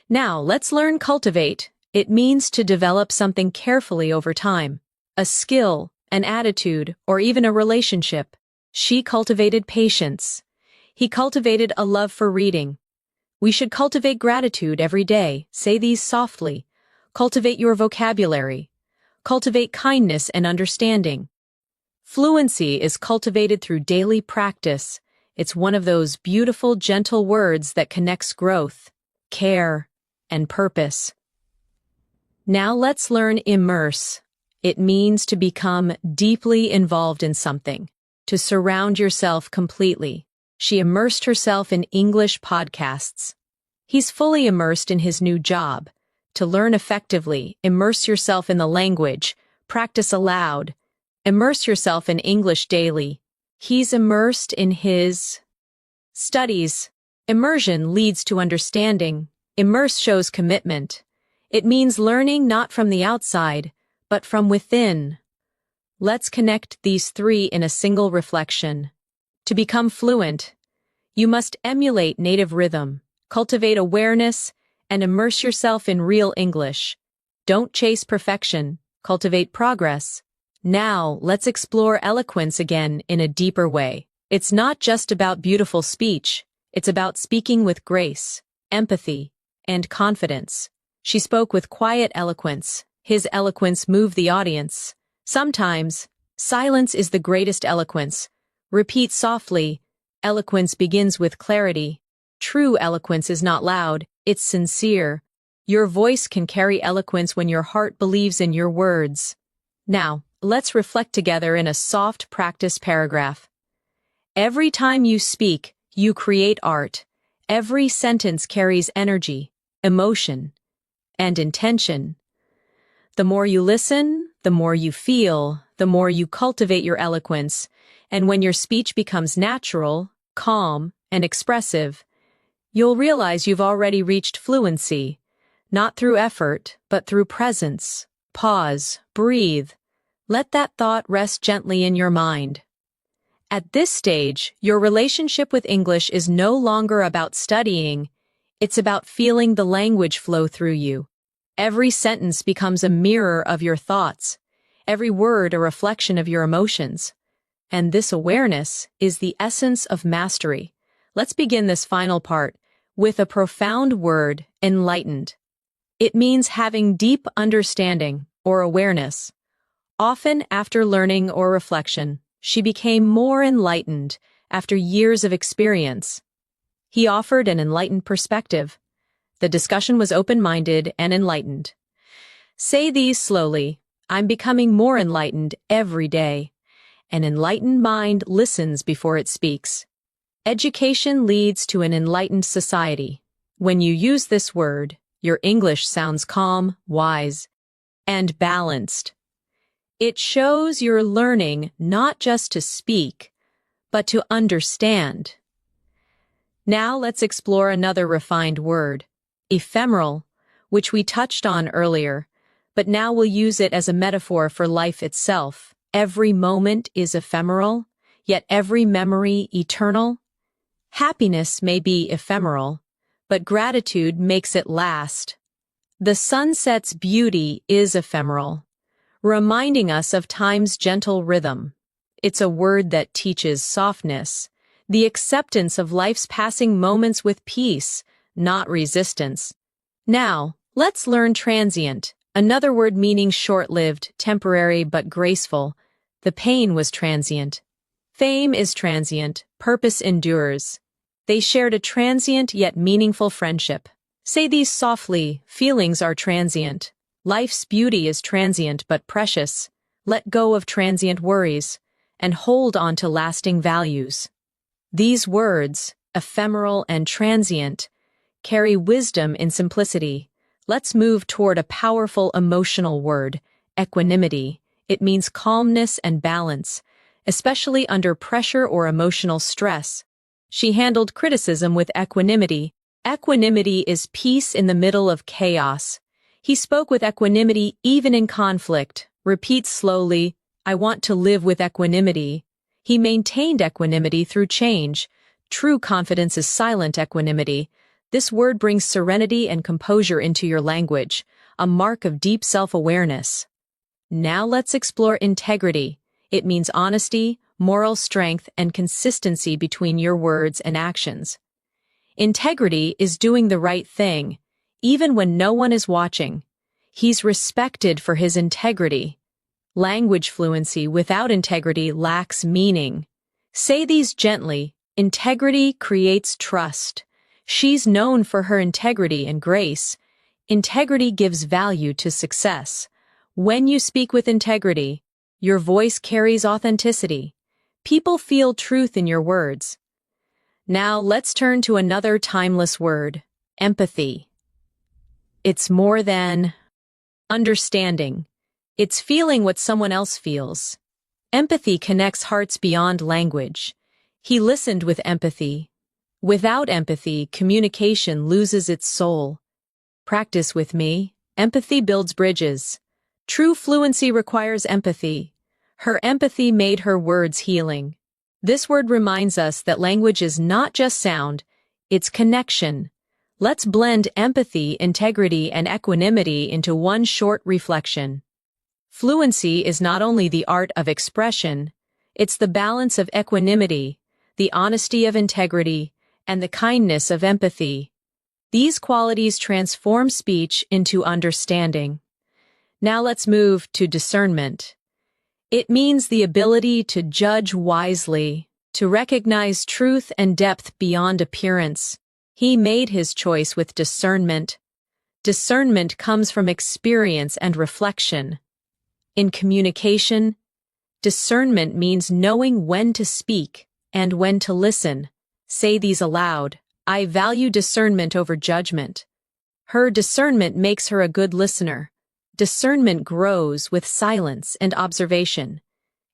Now, let's learn cultivate. It means to develop something carefully over time. A skill, an attitude, or even a relationship. She cultivated patience. He cultivated a love for reading. We should cultivate gratitude every day. Say these softly. Cultivate your vocabulary. Cultivate kindness and understanding. Fluency is cultivated through daily practice. It's one of those beautiful, gentle words that connects growth, care, and purpose. Now let's learn immerse. It means to become deeply involved in something, to surround yourself completely. She immersed herself in English podcasts. He's fully immersed in his new job. To learn effectively, immerse yourself in the language, practice aloud, immerse yourself in English daily. He's immersed in his studies. Immersion leads to understanding. Immerse shows commitment. It means learning not from the outside, but from within. Let's connect these three in a single reflection. To become fluent, you must emulate native rhythm, cultivate awareness, and immerse yourself in real English. Don't chase perfection, cultivate progress. Now, let's explore eloquence again in a deeper way. It's not just about beautiful speech, it's about speaking with grace, empathy, and confidence. She spoke with quiet eloquence. His eloquence moved the audience. Sometimes, silence is the greatest eloquence. Repeat softly. Eloquence begins with clarity. True eloquence is not loud, it's sincere. Your voice can carry eloquence when your heart believes in your words. Now, let's reflect together in a soft practice paragraph. Every time you speak, you create art. Every sentence carries energy, emotion, and intention. The more you listen, the more you feel, the more you cultivate your eloquence, and when your speech becomes natural, calm, and expressive, you'll realize you've already reached fluency, not through effort, but through presence. Pause, breathe. Let that thought rest gently in your mind. At this stage, your relationship with English is no longer about studying, it's about feeling the language flow through you. Every sentence becomes a mirror of your thoughts, every word a reflection of your emotions. And this awareness is the essence of mastery. Let's begin this final part with a profound word, enlightened. It means having deep understanding or awareness. Often after learning or reflection, she became more enlightened after years of experience. He offered an enlightened perspective. The discussion was open-minded and enlightened. Say these slowly. I'm becoming more enlightened every day. An enlightened mind listens before it speaks. Education leads to an enlightened society. When you use this word, your English sounds calm, wise, and balanced. It shows you're learning not just to speak, but to understand. Now let's explore another refined word, ephemeral, which we touched on earlier, but now we'll use it as a metaphor for life itself. Every moment is ephemeral, yet every memory eternal. Happiness may be ephemeral, but gratitude makes it last. The sunset's beauty is ephemeral, reminding us of time's gentle rhythm. It's a word that teaches softness, the acceptance of life's passing moments with peace, not resistance. Now, let's learn transient, another word meaning short-lived, temporary but graceful. The pain was transient. Fame is transient, purpose endures. They shared a transient yet meaningful friendship. Say these softly, feelings are transient. Life's beauty is transient but precious. Let go of transient worries, and hold on to lasting values. These words, ephemeral and transient, carry wisdom in simplicity. Let's move toward a powerful emotional word, equanimity. It means calmness and balance, especially under pressure or emotional stress. She handled criticism with equanimity. Equanimity is peace in the middle of chaos. He spoke with equanimity even in conflict. Repeat slowly, I want to live with equanimity. He maintained equanimity through change. True confidence is silent equanimity. This word brings serenity and composure into your language, a mark of deep self-awareness. Now let's explore integrity. It means honesty, moral strength, and consistency between your words and actions. Integrity is doing the right thing, even when no one is watching. He's respected for his integrity. Language fluency without integrity lacks meaning. Say these gently, Integrity creates trust. She's known for her integrity and grace. Integrity gives value to success. When you speak with integrity, your voice carries authenticity. People feel truth in your words. Now let's turn to another timeless word, empathy. It's more than understanding. It's feeling what someone else feels. Empathy connects hearts beyond language. He listened with empathy. Without empathy, communication loses its soul. Practice with me. Empathy builds bridges. True fluency requires empathy. Her empathy made her words healing. This word reminds us that language is not just sound, it's connection. Let's blend empathy, integrity, and equanimity into one short reflection. Fluency is not only the art of expression, it's the balance of equanimity, the honesty of integrity, and the kindness of empathy. These qualities transform speech into understanding. Now let's move to discernment. It means the ability to judge wisely, to recognize truth and depth beyond appearance. He made his choice with discernment. Discernment comes from experience and reflection. In communication, discernment means knowing when to speak and when to listen. Say these aloud. I value discernment over judgment. Her discernment makes her a good listener. Discernment grows with silence and observation.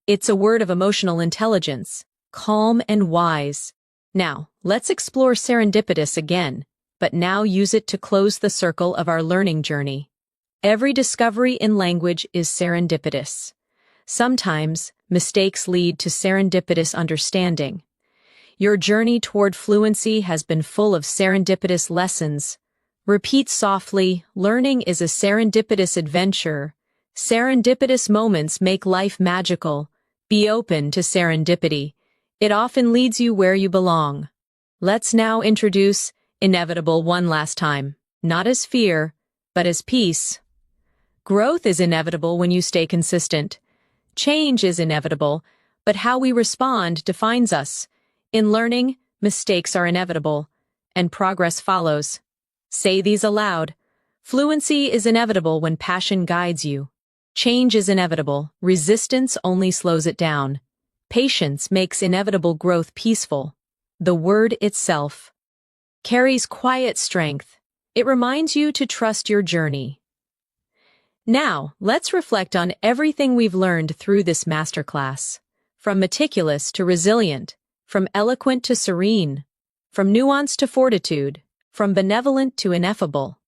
It's a word of emotional intelligence, calm and wise. Now, let's explore serendipitous again, but now use it to close the circle of our learning journey. Every discovery in language is serendipitous. Sometimes, mistakes lead to serendipitous understanding. Your journey toward fluency has been full of serendipitous lessons. Repeat softly, learning is a serendipitous adventure. Serendipitous moments make life magical. Be open to serendipity. It often leads you where you belong. Let's now introduce inevitable one last time, not as fear, but as peace. Growth is inevitable when you stay consistent. Change is inevitable, but how we respond defines us. In learning, mistakes are inevitable, and progress follows. Say these aloud. Fluency is inevitable when passion guides you. Change is inevitable. Resistance only slows it down. Patience makes inevitable growth peaceful. The word itself carries quiet strength. It reminds you to trust your journey. Now, let's reflect on everything we've learned through this masterclass. From meticulous to resilient, from eloquent to serene, from nuance to fortitude, from benevolent to ineffable.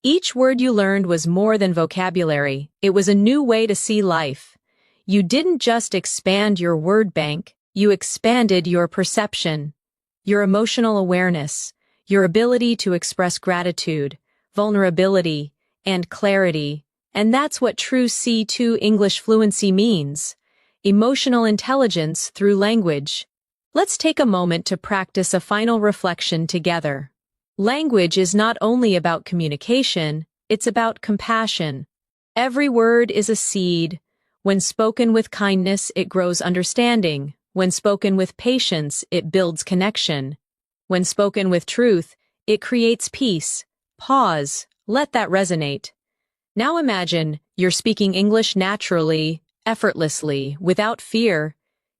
Each word you learned was more than vocabulary. It was a new way to see life. You didn't just expand your word bank, you expanded your perception, your emotional awareness, your ability to express gratitude, vulnerability, and clarity. And that's what true C2 English fluency means. Emotional intelligence through language. Let's take a moment to practice a final reflection together. Language is not only about communication, it's about compassion. Every word is a seed. When spoken with kindness, it grows understanding. When spoken with patience, it builds connection. When spoken with truth, it creates peace. Pause. Let that resonate. Now imagine you're speaking English naturally, effortlessly, without fear.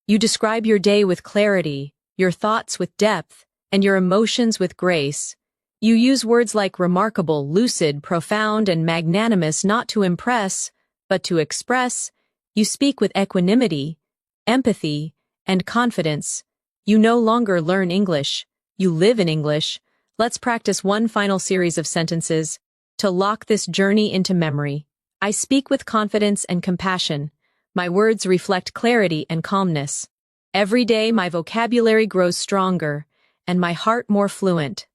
You describe your day with clarity, your thoughts with depth, and your emotions with grace. You use words like remarkable, lucid, profound, and magnanimous not to impress, but to express. You speak with equanimity, empathy, and confidence. You no longer learn English. You live in English. Let's practice one final series of sentences to lock this journey into memory. I speak with confidence and compassion. My words reflect clarity and calmness. Every day my vocabulary grows stronger, and my heart more fluent.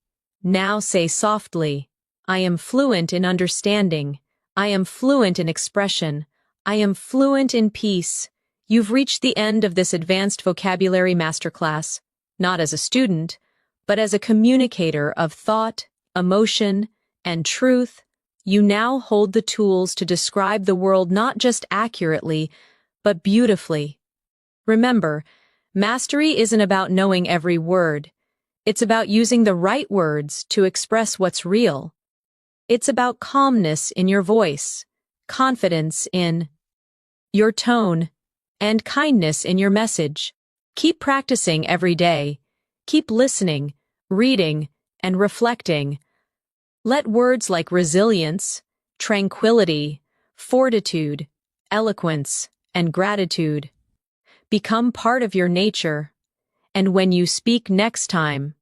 Now say softly, I am fluent in understanding. I am fluent in expression. I am fluent in peace. You've reached the end of this advanced vocabulary masterclass, not as a student, but as a communicator of thought, emotion, and truth. You now hold the tools to describe the world not just accurately, but beautifully. Remember, Mastery isn't about knowing every word. It's about using the right words to express what's real. It's about calmness in your voice, confidence in your tone, and kindness in your message. Keep practicing every day. Keep listening, reading, and reflecting. Let words like resilience, tranquility, fortitude, eloquence, and gratitude become part of your nature. And when you speak next time,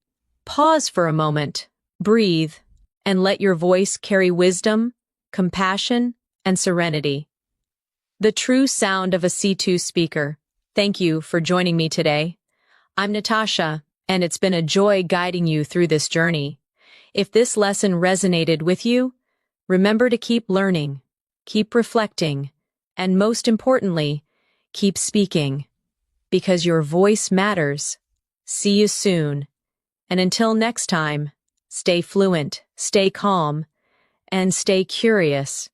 pause for a moment, breathe, and let your voice carry wisdom, compassion, and serenity. The true sound of a C2 speaker. Thank you for joining me today. I'm Natasha, and it's been a joy guiding you through this journey. If this lesson resonated with you, remember to keep learning, keep reflecting, and most importantly, keep speaking, because your voice matters. See you soon. And until next time, stay fluent, stay calm, and stay curious.